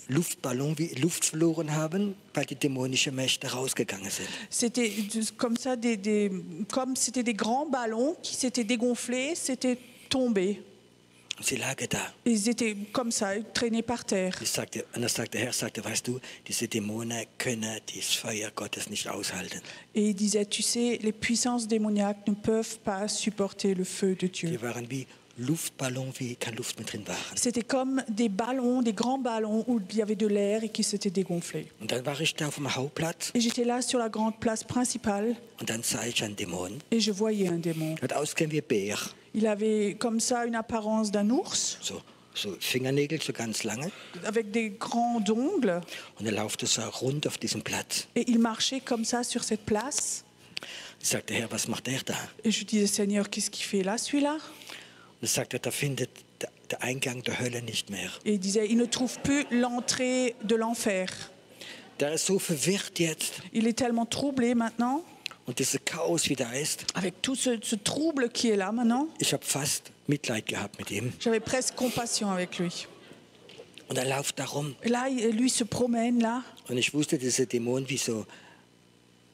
Luftballons, die Luft verloren haben, weil die dämonischen Mächte rausgegangen sind. C'était comme ça, comme c'était des grands ballons qui s'étaient dégonflés, s'étaient tombés. Und sie lagen da. Ils étaient comme ça, traînés par terre. Und dann sagte der Herr, weißt du, diese Dämonen können das Feuer Gottes nicht aushalten. Et il disait, tu sais, les puissances démoniaques ne peuvent pas supporter le feu de Dieu. Die waren wie Luftballons, wie keine Luft mehr drin waren. C'était comme des ballons, des grands ballons où il y avait de l'air et qui s'étaient dégonflés. Und dann war ich da auf dem Hauptplatz Et j'étais là sur la grande place principale und dann sah ich einen Dämon. et je voyais un démon. Hat ausgesehen wie ein Bär. Il avait comme ça une apparence d'un ours, So Fingernägel, so ganz lange. avec des grands ongles, Und er laufte so rund auf diesem Platz. et il marchait comme ça sur cette place. Ich sagte, Herr, was macht der da? Et je disais, Seigneur, qu'est-ce qu'il fait là, celui-là? Und er sagte, da findet der Eingang der Hölle nicht mehr. Et il disait, il ne trouve plus l'entrée de l'enfer. Der ist so verwirrt jetzt. Il est tellement troublé maintenant, Und dieses Chaos, wie da ist. avec tout ce trouble qui est là maintenant. Ich habe fast Mitleid gehabt mit ihm. J'avais presque compassion avec lui. Und er läuft da rum. Et là, lui se promène là. Und ich wusste, dass der Dämon wie so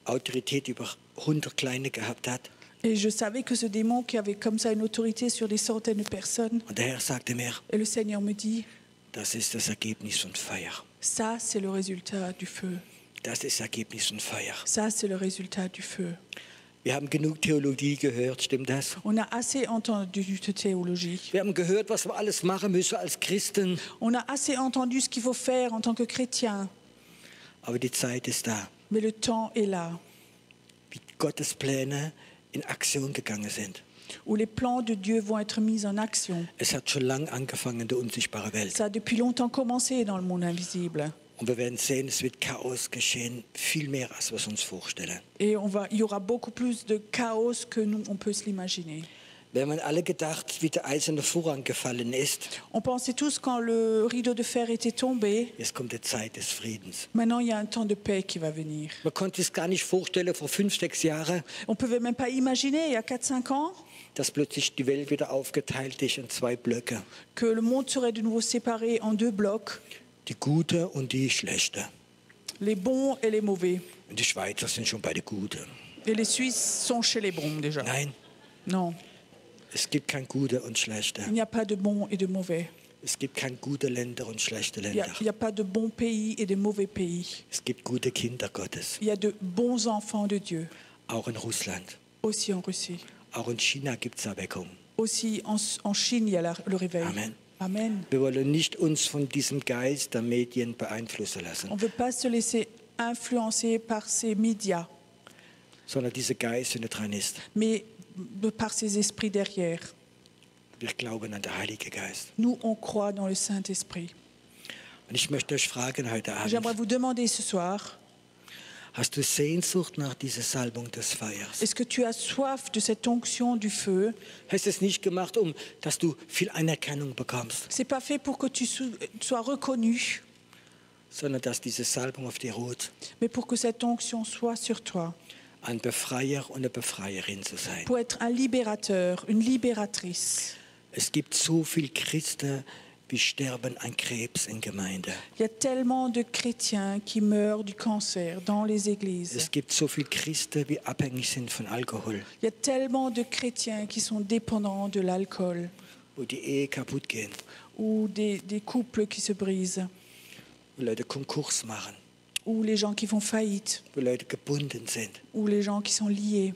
Autorität über 100 Kleine gehabt hat. Et je savais que ce démon qui avait comme ça une autorité sur des centaines de personnes. Und der Herr sagte mir, Et le Seigneur me dit, das ist das Ergebnis von Feuer. ça c'est le résultat du feu. Das ist das Ergebnis von Feuer. Ça c'est le résultat du feu. Wir haben genug Theologie gehört, stimmt das? On a assez entendu de théologie. Wir haben gehört, was wir alles machen müssen als Christen. On a assez entendu ce qu'il faut faire en tant que chrétien. Aber die Zeit ist da, Mais le temps est là, wie Gottes Pläne in Aktion gegangen sind. où les plans de Dieu vont être mis en action. Es hat schon lang angefangen in der unsichtbaren Welt. Ça a depuis longtemps commencé dans le monde invisible. Und wir werden sehen, es wird Chaos geschehen, viel mehr, als wir es uns vorstellen. Et il y aura beaucoup plus de chaos que nous, on peut se l'imaginer. Wir haben alle gedacht, wie der eiserne Vorhang gefallen ist. On pensait tous quand le rideau de fer était tombé, Jetzt kommt die Zeit des Friedens. maintenant il y a un temps de paix qui va venir. Man konnte es gar nicht vorstellen, vor 5, 6 Jahren, On ne pouvait même pas imaginer, il y a 4-5 ans, dass plötzlich die Welt wieder aufgeteilt ist in 2 Blöcke. que le monde serait de nouveau séparé en 2 blocs, Die gute und die schlechte. les bons et les mauvais. Und die Schweizer sind schon bei den Guten. Et les Suisses sont chez les bons déjà. Nein, Non, es gibt kein gute und schlechte. il n'y a pas de bons et de mauvais. Es gibt kein gute Länder und schlechte Il Länder. n'y a pas de bons pays et de mauvais pays. Es gibt gute Kinder Gottes. Il y a de bons enfants de Dieu, Auch in Russland. aussi en Russie. Auch in China gibt es Erweckung. Aussi en Chine, il y a le réveil. Amen. Amen. Wir wollen nicht uns von diesem Geist der Medien beeinflussen lassen, On ne veut pas se laisser influencer par ces médias, sondern dieser Geist, der dran ist. mais par ces esprits derrière. Wir glauben an den Heiligen Geist. Nous, on croit dans le Saint-Esprit. Und ich möchte euch fragen heute J'aimerais Abend, vous demander ce soir, hast du Sehnsucht nach dieser Salbung des Feuers? est-ce que tu as soif de cette onction du feu? Hast du es nicht gemacht, dass du viel Anerkennung bekommst, C'est pas fait pour que tu sois reconnu, sondern dass diese Salbung auf dir ruht, mais pour que cette onction soit sur toi. ein Befreier und eine Befreierin zu sein. Pour être un libérateur, une libératrice. Es gibt so viele Christen, wie sterben an Krebs in Gemeinde. Il y a tellement de chrétiens qui meurent du cancer dans les églises. Es gibt so viele Christen, die abhängig sind von Alkohol, Il y a tellement de chrétiens qui sont dépendants de l'alcool wo die Ehe kaputt gehen, ou des couples qui se brisent wo Leute Konkurs machen, ou les gens qui font faillite wo Leute gebunden sind. ou les gens qui sont liés.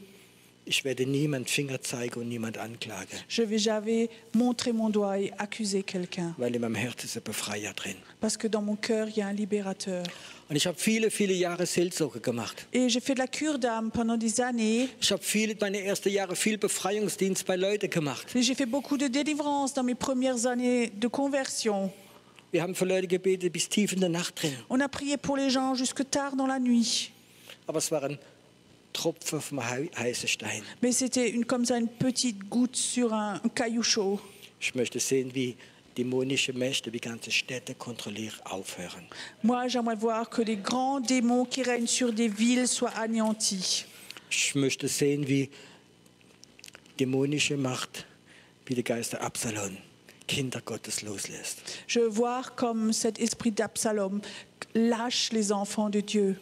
Ich werde niemand Finger zeigen und niemand anklagen, Je vais jamais montrer mon doigt et accuser quelqu'un weil in meinem Herzen ist ein Befreier drin. parce que dans mon cœur, il y a un libérateur. Und ich habe viele, viele Jahre Seelsorge gemacht. Et j'ai fait de la cure d'âme pendant des années. Ich habe meine ersten Jahre viel Befreiungsdienst bei Leuten gemacht. Et j'ai fait beaucoup de délivrance dans mes premières années de conversion. Wir haben für Leute gebetet bis tief in der Nacht drin. On a prié pour les gens jusque tard dans la nuit. Aber es war ein Tropfen auf dem heißen Stein. Mais c'était comme ça une petite goutte sur un caillou chaud. Ich möchte sehen, wie dämonische Mächte die ganze Städte kontrollieren, aufhören. Moi, j'aimerais voir que les grands démons qui règnent sur des villes soient anéantis. Ich möchte sehen, wie dämonische Macht, wie der Geist der Absalom, Kinder Gottes loslässt. Je veux voir comme cet esprit d'Absalom lâche les enfants de Dieu.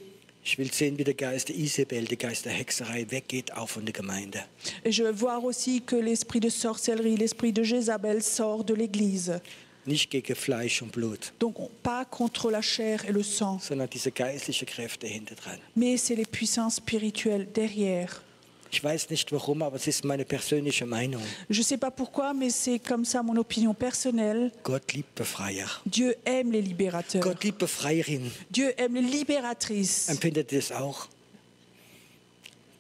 Ich will sehen, wie der Geist der Isabel, der Geist der Hexerei weggeht, auch von der Gemeinde. Et je veux voir aussi que l'esprit de sorcellerie, l'esprit de Jézabel sort de l'Église. Nicht gegen Fleisch und Blut, Donc pas contre la chair et le sang, sondern diese geistlichen Kräfte hinter dran. mais c'est les puissances spirituelles derrière. Ich weiß nicht warum, aber es ist meine persönliche Meinung. Je ne sais pas pourquoi, mais c'est comme ça mon opinion personnelle. Gott liebt Befreier. Dieu aime les libérateurs. Gott liebt Befreierin. Dieu aime les libératrices. Empfindet ihr das auch?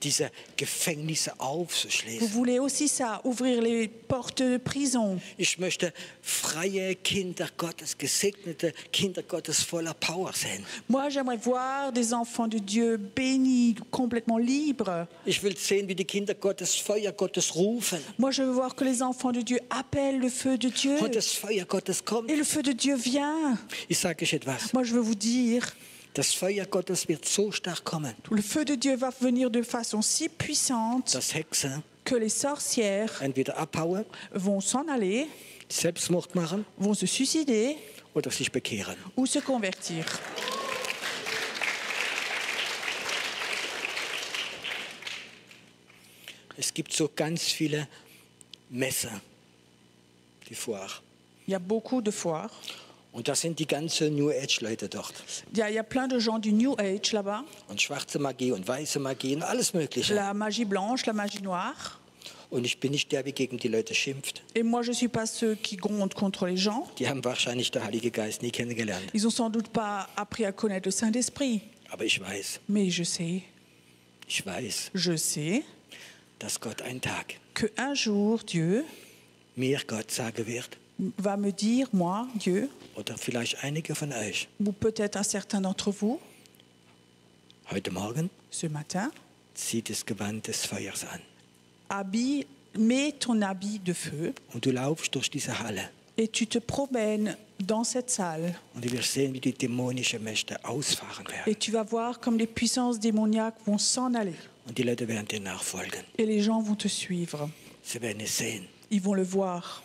Diese Gefängnisse Vous aufzuschließen. voulez aussi ça, ouvrir les portes de prison. Ich möchte freie Kinder Gottes, gesegnete Kinder Gottes voller Power sehen. Moi, j'aimerais voir des enfants de Dieu bénis, complètement libres. Ich will sehen, wie die Kinder Gottes Feuer Gottes rufen. Moi, je veux voir que les enfants de Dieu appellent le feu de Dieu. Und das Feuer Gottes kommt. Et le feu de Dieu vient. Ich sage euch etwas. Moi, je veux vous dire, Das Feuer Gottes wird so stark kommen, le feu de Dieu va venir de façon si puissante dass Hexen que les sorcières entweder abhauen, vont s'en aller, Selbstmord machen vont se suicider oder sich bekehren. ou se convertir. Es gibt so ganz viele Messer, die Foire. Il y a beaucoup de foires. Und das sind die ganzen New Age-Leute dort. Il y a plein de gens du New Age là-bas. Und schwarze Magie und weiße Magie und alles Mögliche. La magie blanche, la magie noire. Und ich bin nicht der, der gegen die Leute schimpft. Et moi, je ne suis pas ceux qui grondent contre les gens. Die haben wahrscheinlich der Heilige Geist nie kennengelernt. Ils n'ont sans doute pas appris à connaître le Saint-Esprit. Aber ich weiß, Mais je sais dass Gott einen Tag qu'un jour, Dieu mir Gott sagen wird, va me dire, moi, Dieu, oder vielleicht einige von euch, ou peut-être un certain d'entre vous, heute Morgen ce matin, zieht das Gewand des Feuers an. mets ton habit de feu Und du laufst durch diese Halle. et tu te promènes dans cette salle. Und du wirst sehen, wie die dämonischen Mächte ausfahren werden. Et tu vas voir comme les puissances démoniaques vont s'en aller. Und die Leute werden dir nachfolgen. Et les gens vont te suivre. Sie werden es sehen. Ils vont le voir.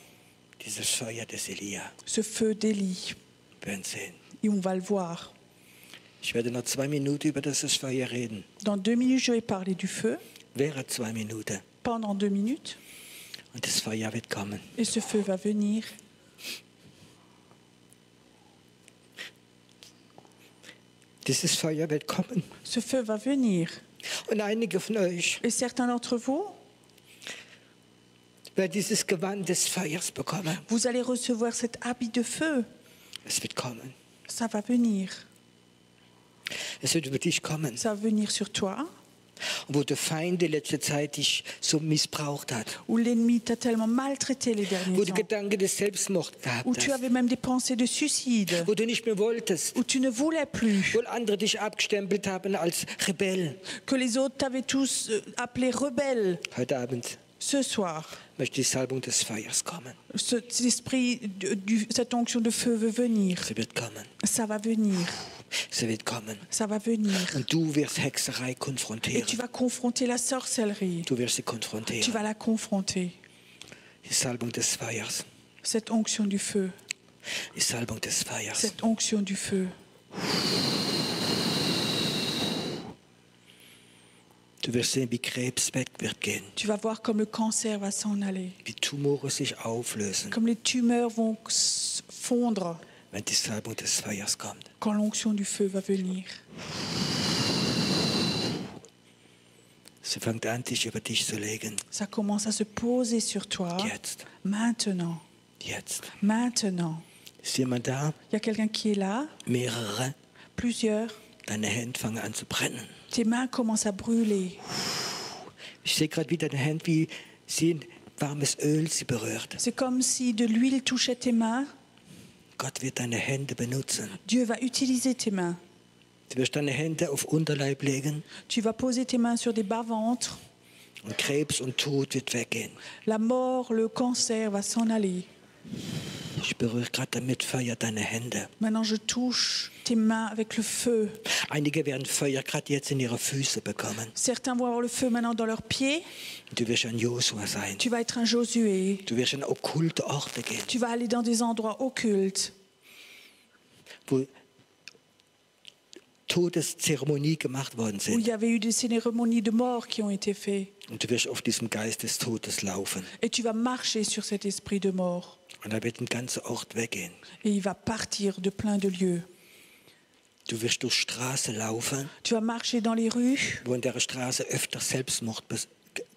Dieses Feuer des Elia. Ce feu d'Élie. Werden sehen. Et on va le voir. Ich werde noch 2 Minuten über dieses Feuer reden. Dans 2 minutes, je vais parler du feu. Wäre 2 Minuten. Pendant 2 minutes. Und das Feuer wird kommen. Et ce feu va venir. Dieses Feuer wird kommen. Ce feu va venir. Und einige von euch Et certains d'entre vous, werden dieses Gewand des Feuers bekommen. vous allez recevoir cet habit de feu. Es wird kommen. Ça va venir. Es wird über dich kommen. Ça va venir sur toi. Wo der Feind die letzte Zeit dich so missbraucht hat. Où l'ennemi t'a tellement maltraité les derniers Wo du temps. Gedanken des Selbstmords gehabt Où tu hast. avais même des pensées de suicide. Wo du nicht mehr wolltest. Où tu ne voulais plus. Wo andere dich abgestempelt haben als Rebell. Que les autres t'avaient tous appelé rebelle. Heute Abend Ce soir, möchte die Salbung des Feuers kommen. cet esprit, cette onction de feu veut venir. Sie wird kommen. Ça va venir. Sie wird kommen. Ça va venir. Und du wirst Hexerei Et tu konfrontieren. vas confronter la sorcellerie. Du wirst sie Tu konfrontieren. vas la confronter. Die Salbung des Feuers. Cette onction du feu. Die Salbung des Feuers. Cette onction du feu. Du wirst sehen, wie Krebs weg wird gehen. Tu vas voir comme le cancer va s'en aller. Wie Tumore sich auflösen, Comme les tumeurs vont fondre wenn die Salbung des Feuers kommt. quand l'onction du feu va venir. Sie fängt an, sich über dich zu legen. Ça commence à se poser sur toi. Jetzt. Maintenant. Jetzt. Maintenant. Ist jemand da? Il y a quelqu'un qui est là. Mehrere. Plusieurs. Deine Hände fangen an zu brennen. Tes mains commencent à brûler. Ich sehe gerade, wie deine Hände, wie sie warmes Öl sie berührt. C'est comme si de l'huile touchait tes mains. Gott wird deine Hände benutzen. Dieu va utiliser tes mains. Du wirst deine Hände auf Unterleib legen Tu vas poser tes mains sur des bas-ventres. und Krebs und Tod wird weggehen. La mort, le cancer va s'en aller. Ich berühre gerade damit Feuer deine Hände. Maintenant, je touche tes mains avec le feu. Einige werden Feuer gerade jetzt in ihre Füße bekommen. Certains vont avoir le feu maintenant dans leurs pieds. Du wirst ein Josua sein. Tu vas être un Josué. Du wirst in okkulte Orte gehen, Tu vas aller dans des endroits occultes wo Todeszeremonie gemacht worden où il sind. y avait eu des cérémonies de mort qui ont été faites. Und du wirst auf diesem Geist des Todes laufen. Et tu vas marcher sur cet esprit de mort. Und da wird ein ganzer Ort weggehen. Et il va partir de plein de lieux. Du wirst durch Straßen laufen, Tu vas marcher dans les rues wo in der Straße öfter Selbstmord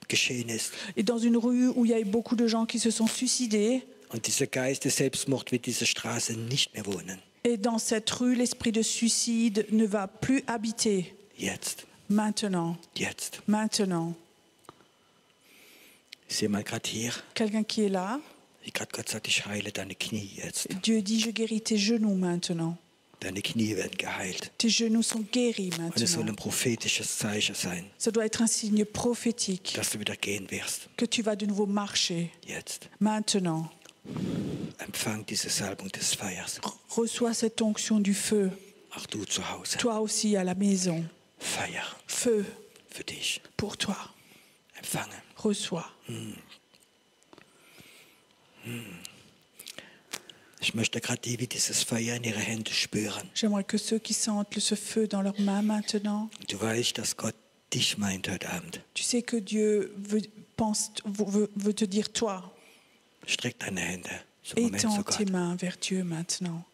geschehen ist. et dans une rue où il y a eu beaucoup de gens qui se sont suicidés. Und dieser Geist des Selbstmords wird diese Straße nicht mehr wohnen. Et dans cette rue, l'esprit de suicide ne va plus habiter. Jetzt, Maintenant, jetzt. maintenant. Ich sehe mal gerade hier, Quelqu'un qui est là, wie gerade Gott sagt, ich heile deine Knie jetzt. Dieu dit, je guéris tes genoux maintenant. Deine Knie werden geheilt. Tes genoux sont guéris Und es soll maintenant. ein prophetisches Zeichen sein, Ça doit être un signe prophétique dass du wieder gehen wirst. que tu vas de nouveau marcher. Jetzt. Maintenant, Empfang diese Salbung des Feuers. reçois cette onction du feu. Auch du zu Hause. Toi aussi à la maison. Feuer Feu für dich. pour toi. Empfange. Reçois. Ich möchte gerade die, wie dieses Feuer in ihre Hände spüren. J'aimerais que ceux qui sentent ce feu dans leurs mains maintenant, Du weißt, dass Gott dich meint heute Abend. tu sais que Dieu veut te dire toi. Streck deine Hände. So Moment zu Étends tes Gott. mains vers Dieu maintenant.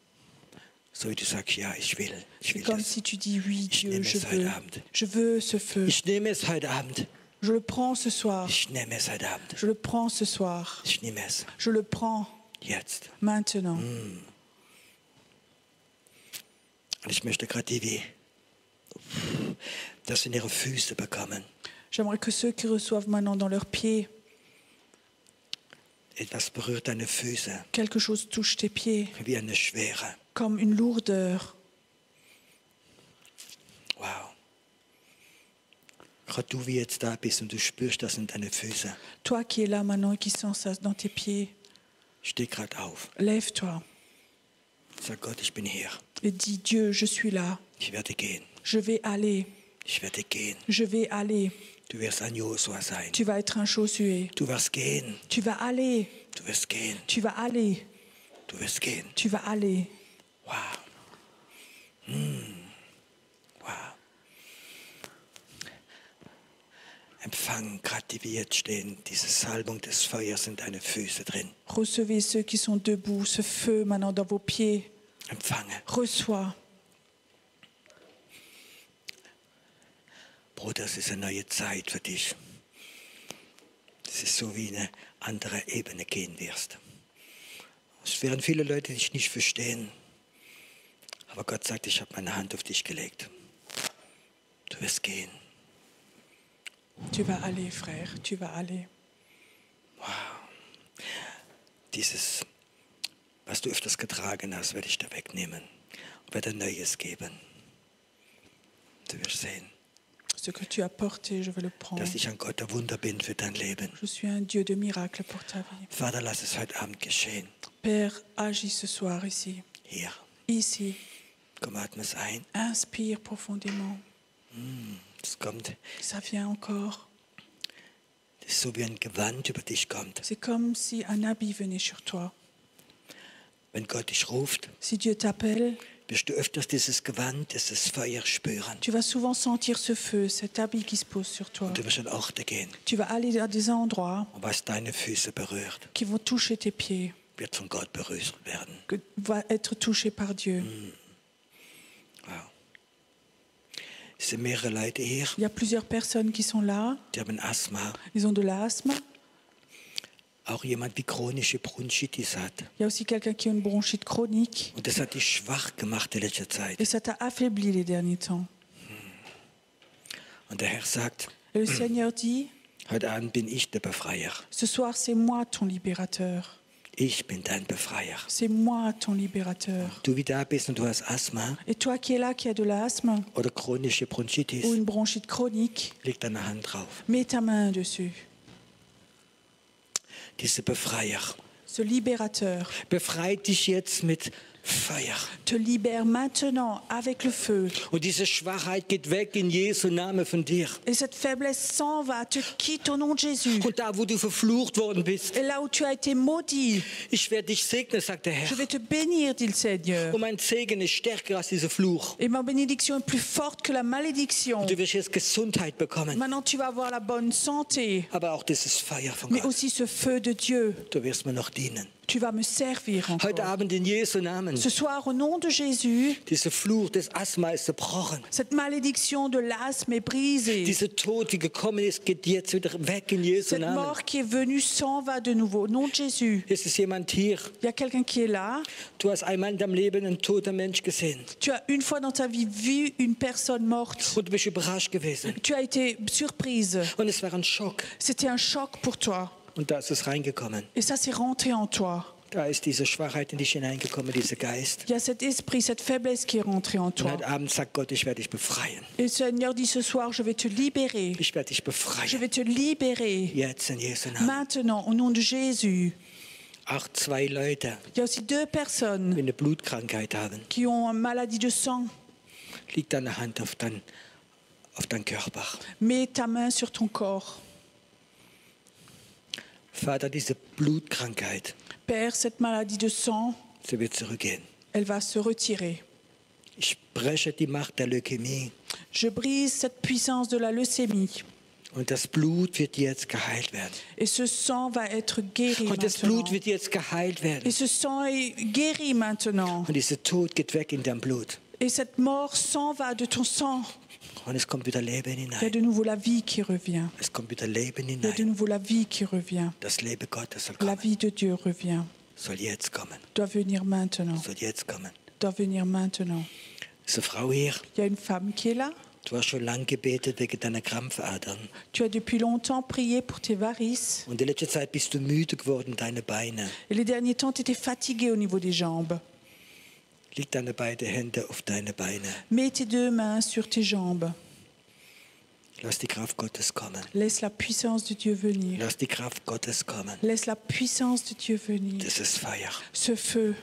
So wie du sagst, ja, ich will C'est comme das. si tu dis oui, Ich Dieu, nehme je es heute veux. Abend. Je veux ce feu. Ich nehme es heute Abend. Je le prends ce soir. Ich nehme es heute Abend. Je le prends ce soir. Ich nehme es Je le prends jetzt. maintenant. Und ich möchte gerade die, wie das in ihre Füße bekommen. J'aimerais que ceux qui reçoivent maintenant dans leurs pieds, Etwas berührt deine Füße, quelque chose touche tes pieds, wie eine Schwere. comme une lourdeur. Wow. Gerade du, wie jetzt da bist und du spürst das in deine Füße. Toi qui es là maintenant et qui sens ça dans tes pieds, Steh gerade auf. lève-toi Sag Gott, ich bin hier. et dis Dieu, je suis là. Ich werde gehen. Je vais aller. Ich werde gehen. Je vais aller. Du wirst ein Josua sein. Tu vas être un Josué. Du wirst gehen. Tu vas aller. Du wirst gehen. Tu vas aller. Du wirst gehen. Tu vas aller. Wow. Wow. Empfang, gerade die wir jetzt stehen, diese Salbung des Feuers in deine Füße drin. Recevez ceux qui sont debout, ce feu maintenant dans vos pieds. Empfange. Reçois. Bruder, es ist eine neue Zeit für dich. Es ist so, wie eine andere Ebene gehen wirst. Es werden viele Leute dich nicht verstehen. Aber Gott sagt, ich habe meine Hand auf dich gelegt. Du wirst gehen. Tu vas aller, frère. Tu vas aller. Dieses, was du öfters getragen hast, werde ich da wegnehmen und werde Neues geben. Du wirst sehen, Ce que tu as porté, je vais le prendre. dass ich ein Gott der Wunder bin für dein Leben. Je suis un Dieu de miracle pour ta vie. Vater, lass es heute Abend geschehen. Père, agis ce soir ici. Hier, Ici. komm, atme es ein. Inspire profondément. Es kommt, Ça vient encore. es ist so wie ein Gewand über dich kommt. C'est comme si un habit venait sur toi. Wenn Gott dich ruft, Si Dieu t'appelle, wirst du öfters dieses Gewand, dieses Feuer spüren. tu vas souvent sentir ce feu, cet habit qui se pose sur toi. Und du wirst an Orte gehen. Tu vas aller à des endroits Und was deine Füße berührt, qui vont toucher tes pieds, wird von Gott berührt werden. que va être touché par Dieu. Wow. Es sind mehrere Leute hier, Il y a plusieurs personnes qui sont là. die haben Asthma. Ils ont de l'asthme. Auch jemand, die chronische Bronchitis hat. Il y a aussi quelqu'un qui a une bronchite chronique. Und das hat dich schwach gemacht in letzter Zeit. Et ça t'a affaibli les derniers temps. Und der Herr sagt, Et le Seigneur dit, heute Abend bin ich der Befreier. ce soir c'est moi ton libérateur. Ich bin dein Befreier. C'est moi ton libérateur. Du wie da bist und du hast Asthma Et toi qui es là, qui as de l'asthme oder chronische Bronchitis, ou une bronchite chronique, leg deine Hand drauf. mets ta main dessus. Dieser Befreier Ce libérateur befreit dich jetzt mit Feuer. te libère maintenant avec le feu. Und diese Schwachheit geht weg in Jesu Namen von dir. Et cette faiblesse s'en va, te quitte au nom de Jésus. Und da, wo du verflucht worden bist, Et là où tu as été maudit, ich werde dich segnen, sagt der je Herr. vais te bénir, dit le Seigneur. Und mein Segen ist stärker als dieser Fluch. Et ma bénédiction est plus forte que la malédiction. Und du wirst jetzt Gesundheit bekommen, Maintenant, tu vas avoir la bonne santé, aber auch dieses Feuer von mais Gott. aussi ce feu de Dieu. Du wirst mir noch dienen. Tu vas me servir Heute encore. Abend in Jesu Namen. Ce soir, au nom de Jésus, Dieser Fluch des Asthma ist zerbrochen. cette malédiction de l'asthme est brisée. Dieser Tod, die gekommen ist, geht jetzt wieder weg in Jesu Cette Namen. mort qui est venue s'en va de nouveau. Au nom de Jésus. Ist es jemand hier? Il y a quelqu'un qui est là. Du hast einmal in deinem Leben einen toten Mensch gesehen. Tu as une fois dans ta vie vu une personne morte. Und du bist überrascht gewesen. Tu as été surprise. Und es war ein Schock. C'était un choc pour toi. Und da ist es reingekommen. Et ça s'est rentré en toi. Da ist diese Schwachheit in dich hineingekommen, dieser Geist. Il y a cet esprit, cette faiblesse qui est rentrée en Und toi. heute Abend sagt Gott, ich werde dich befreien. Et le Seigneur dit ce soir, je vais te libérer. Ich werde dich Je befreien. vais te libérer. Jetzt in Jesu Namen. Maintenant, au nom de Jésus. Auch zwei Leute, Il y a aussi deux die personnes eine Blutkrankheit haben. qui ont une maladie de sang. Leg deine Hand auf dein Körper. Mets ta main sur ton corps. Vater, diese Blutkrankheit, Père, cette maladie de sang, sie wird zurückgehen. elle va se retirer. Ich breche die Macht der Leukämie. Je brise cette puissance de la leucémie. Und das Blut wird jetzt geheilt werden. Et ce sang va être guéri Und das maintenant. Blut wird jetzt geheilt Et werden. ce sang est guéri maintenant. Und dieser Tod geht weg in dein Blut. Et cette mort s'en va de ton sang. Und es kommt wieder Leben Il y a hinein. de nouveau la vie qui revient. Es kommt wieder Leben Il y a de hinein. nouveau la vie qui revient. Das Leben Gottes soll La kommen. vie de Dieu revient. Soll jetzt kommen. Doit venir maintenant. Soll jetzt kommen. Doit venir maintenant. Ist eine Frau hier? Il y a une femme qui est là. Du hast schon lange gebetet wegen deiner Krampfadern. Tu as depuis longtemps prié pour tes varices. Und in letzter Zeit bist du müde geworden, deine Beine. Et les derniers temps, tu étais fatigué au niveau des jambes. Leg deine beiden Hände auf deine Beine. Mets tes deux mains sur tes jambes. Lass die Kraft Gottes kommen. Laisse la puissance de Dieu venir. Lass die Kraft Gottes kommen. Laisse la puissance de Dieu venir. Das ist Feuer. Ce feu,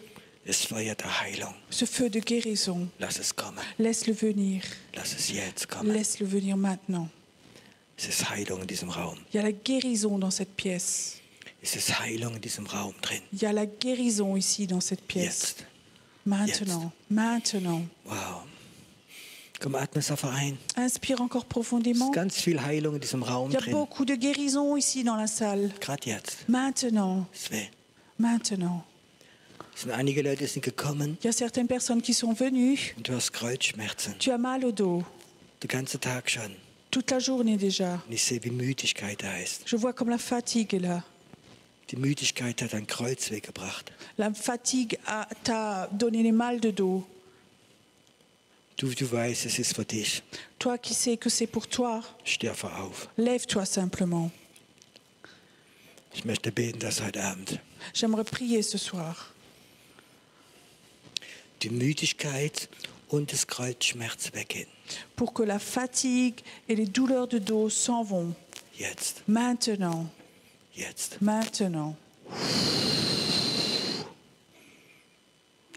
Das Feuer der Heilung. ce feu de guérison, Lass es kommen. laisse-le venir. Lass es jetzt kommen. Laisse-le venir maintenant. Es ist Heilung in diesem Raum. Il y a la guérison dans cette pièce. Es ist Heilung in diesem Raum drin. Il y a la guérison ici dans cette pièce. Jetzt. Maintenant, maintenant. Wow. Komm, atme es einfach ein. Inspire encore Es profondément. ist ganz viel Heilung in diesem Raum Il y a drin. beaucoup de guérison ici dans la salle. Gerade jetzt. Maintenant, Es weh. maintenant. Es sind einige Leute, die sind gekommen Il y a certaines personnes qui sont venues. und du hast Kreuzschmerzen. Tu as mal au dos, Den ganzen Tag schon. toute la journée déjà. Und ich sehe, wie Müdigkeit da ist. Je vois comme la fatigue est là. Die Müdigkeit hat ein Kreuz weggebracht. La fatigue t'a donné les mal de dos. Du weißt, es ist für dich. Toi qui sais que c'est pour toi, Steh einfach auf. lève-toi simplement. Ich möchte beten, dass heute Abend J'aimerais prier ce soir. die Müdigkeit und das Kreuzschmerz weggehen. Pour que la fatigue et les douleurs de dos s'en vont. Jetzt. Maintenant, Jetzt. maintenant.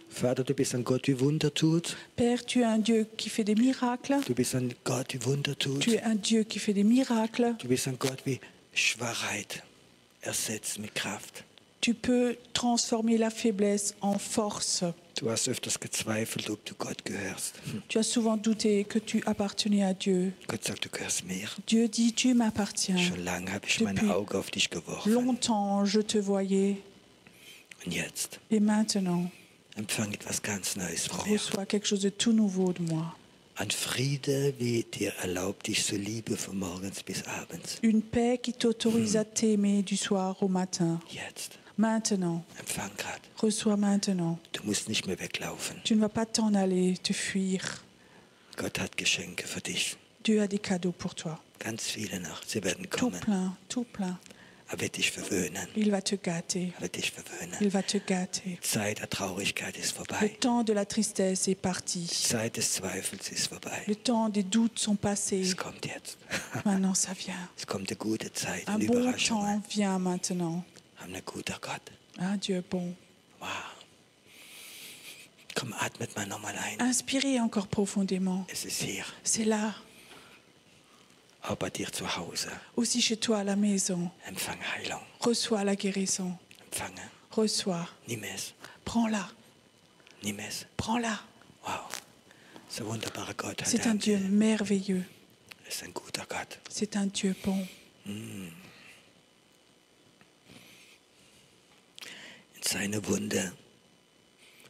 Vater, du bist ein Gott, wie Wunder tut. Père, tu es un Dieu qui fait des miracles. Du bist ein Gott, wie Wunder tut. Tu es un Dieu qui fait des miracles. Du bist ein Gott, wie Schwachheit ersetzt mit Kraft. Tu peux transformer la faiblesse en force. Du hast öfters gezweifelt, ob du Gott gehörst. Tu as souvent douté que tu appartenais à Dieu. Gott sagt, du gehörst mir. Dieu dit, tu m'appartiens. Schon lange habe ich Depuis meine Augen auf dich geworfen. Longtemps, je te voyais. Und jetzt Et maintenant, empfang etwas ganz Neues von mir. reçois quelque chose de tout nouveau de moi. Ein Friede, wie dir erlaubt, dich zu lieben von morgens bis abends. Une paix qui t'autorise à t'aimer du soir au matin. Jetzt. Maintenant, Empfang gerade. reçois maintenant. Du musst nicht mehr weglaufen. Tu ne vas pas t'en aller, te fuir. Gott hat Geschenke für dich. Dieu a des cadeaux pour toi. Ganz viele noch. Sie werden Tout kommen. plein, tout plein. Er wird dich verwöhnen. Il va te gâter. Er wird dich verwöhnen. Il va te gâter. Die Zeit der Traurigkeit ist Le vorbei. temps de la tristesse est parti. Die Zeit des Zweifels ist vorbei. Le temps des doutes sont passés. Es kommt jetzt. Maintenant, ça vient. Es kommt eine gute Zeit Un und bon Überraschungen. temps vient maintenant. Wir haben einen guten Gott. Un Dieu bon. Wow. Komm, atmet mal nochmal ein. Inspirez encore profondément. Es ist hier. C'est là, Auch bei dir zu Hause. aussi chez toi à la maison. Empfang Heilung. Reçois la guérison. Empfange. Reçois. Nimm es. Prends-la. Nimm es. Prends-la. Wow. So ein wunderbarer Gott. Hat C'est un Dieu merveilleux. Es ist ein guter Gott. C'est un Dieu bon. In seine Wunde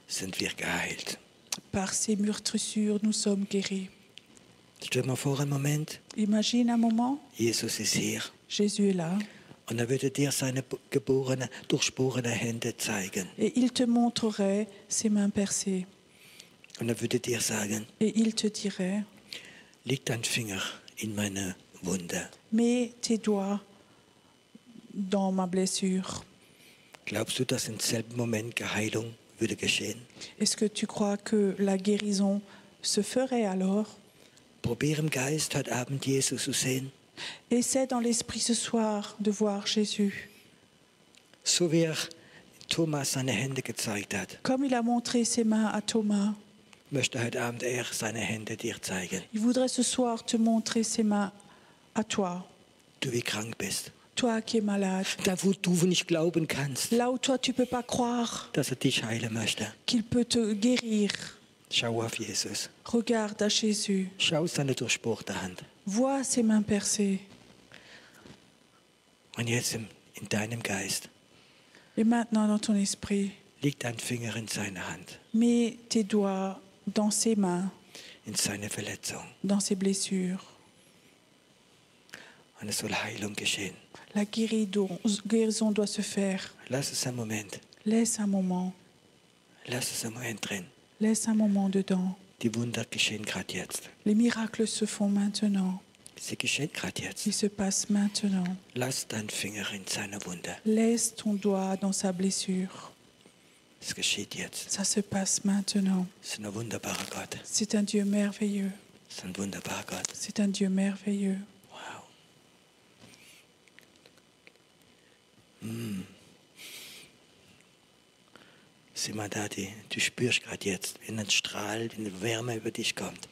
sind wir geheilt. Par ses meurtrissures, nous sommes guéris. Stell dir mal vor, einen Moment, Imagine un moment, Jesus ist hier Jésus est là und er würde dir seine durchbohrene Hände zeigen. et il te montrerait ses mains percées. Und er würde dir sagen, Et il te dirait, leg dein Finger in meine Wunde. mets tes doigts dans ma blessure. Glaubst du, dass im selben Moment Heilung würde geschehen? Est-ce que tu crois que la guérison se ferait alors? Probier im Geist heute Abend Jesus zu sehen, Essaie dans l'esprit ce soir de voir Jésus. so wie Thomas seine Hände gezeigt hat. Comme il a montré ses mains à Thomas, Möchte heute Abend er seine Hände dir zeigen. il voudrait ce soir te montrer ses mains à toi. Du wie krank bist. Toi qui es malade. Da wo du nicht glauben kannst, Là où toi tu ne peux pas croire dass er dich heilen möchte. qu'il peut te guérir. Schau auf Jesus. Regarde à Jésus. Schau seine durchbohrte Hand. Vois ses mains percées. Und jetzt in deinem Geist, Et maintenant dans ton esprit, leg dein Finger in seine Hand, mets tes doigts dans ses mains, in seine Verletzung. dans ses blessures. Und es soll Heilung geschehen. La guérison doit se faire. Lass es einen Moment. Laisse un moment. Lass es einen Moment drin. Laisse un moment dedans. Die Wunder geschehen gerade jetzt. Les miracles se font maintenant. Sie geschehen gerade jetzt. Ils se passent maintenant. Lass deinen Finger in seine Wunde. Laisse ton doigt dans sa blessure. Es geschieht jetzt. Ça se passe maintenant. Es ist ein wunderbarer Gott. C'est un Dieu merveilleux. Es ist ein wunderbarer Gott. C'est un Dieu merveilleux. Wow. Sieh mal da, du spürst gerade jetzt, wenn ein Strahl, wenn eine Wärme über dich kommt.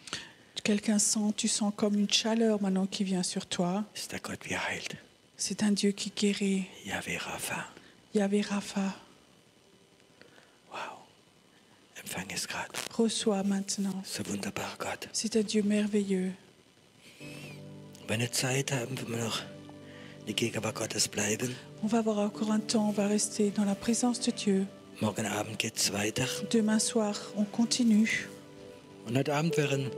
Quelqu'un sent, tu sens comme une chaleur maintenant qui vient sur toi. Ist der Gott, wie er heilt. C'est un Dieu qui guérit. Yahweh Rapha. Yahvé Rapha. Wow. Empfang es gerade. Reçois maintenant. So ein wunderbarer Gott. C'est un Dieu merveilleux. Wenn wir Zeit haben, wenn wir noch in die Gegenwart Gottes bleiben. On va avoir encore un temps, on va rester dans la présence de Dieu. Morgen Abend geht es weiter. Demain soir, on continue. Und heute Abend werden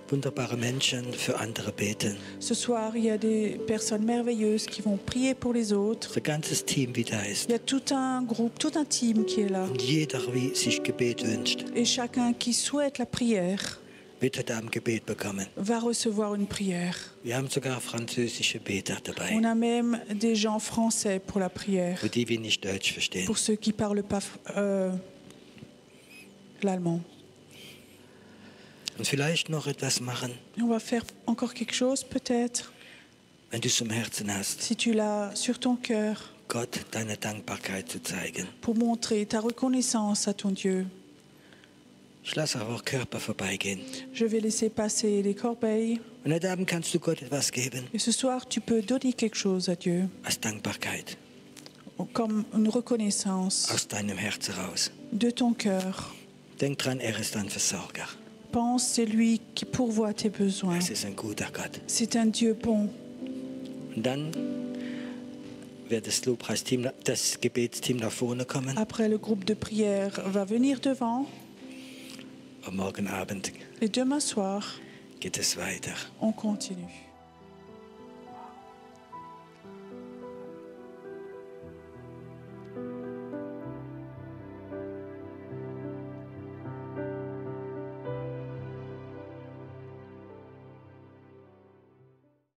wunderbare Menschen für andere beten. Ce soir, il y a des personnes merveilleuses qui vont prier pour les autres. Das ganze Team, wie da Il ist. y a tout un groupe, tout un team qui est là. Und jeder, wie sich Gebet wünscht, Et chacun qui souhaite la prière wird heute Abend Gebet bekommen. va recevoir une prière. Wir haben sogar französische Beter dabei, On a même des gens français pour la prière, für die wir nicht Deutsch verstehen. pour ceux qui ne parlent pas l'allemand. Und vielleicht noch etwas machen, Et on va faire encore quelque chose peut-être, wenn du es zum Herzen hast, si tu l'as sur ton cœur, Gott deine Dankbarkeit zu zeigen. pour montrer ta reconnaissance à ton Dieu. Ich lasse auch Körper vorbeigehen. Je vais laisser passer les corbeilles. Und heute Abend kannst du Gott etwas geben Et ce soir, tu peux donner quelque chose à Dieu, als Dankbarkeit, comme une reconnaissance aus deinem Herz heraus. de ton cœur. Denk dran, er ist ein Versorger. Pense, c'est lui qui pourvoit tes besoins. Es ist ein guter Gott. C'est un Dieu bon. Und dann wird das Lobpreisteam, das Gebetsteam nach vorne kommen. Après, le groupe de prière va venir devant. Und morgen Abend Et demain soir, geht es weiter. on continue.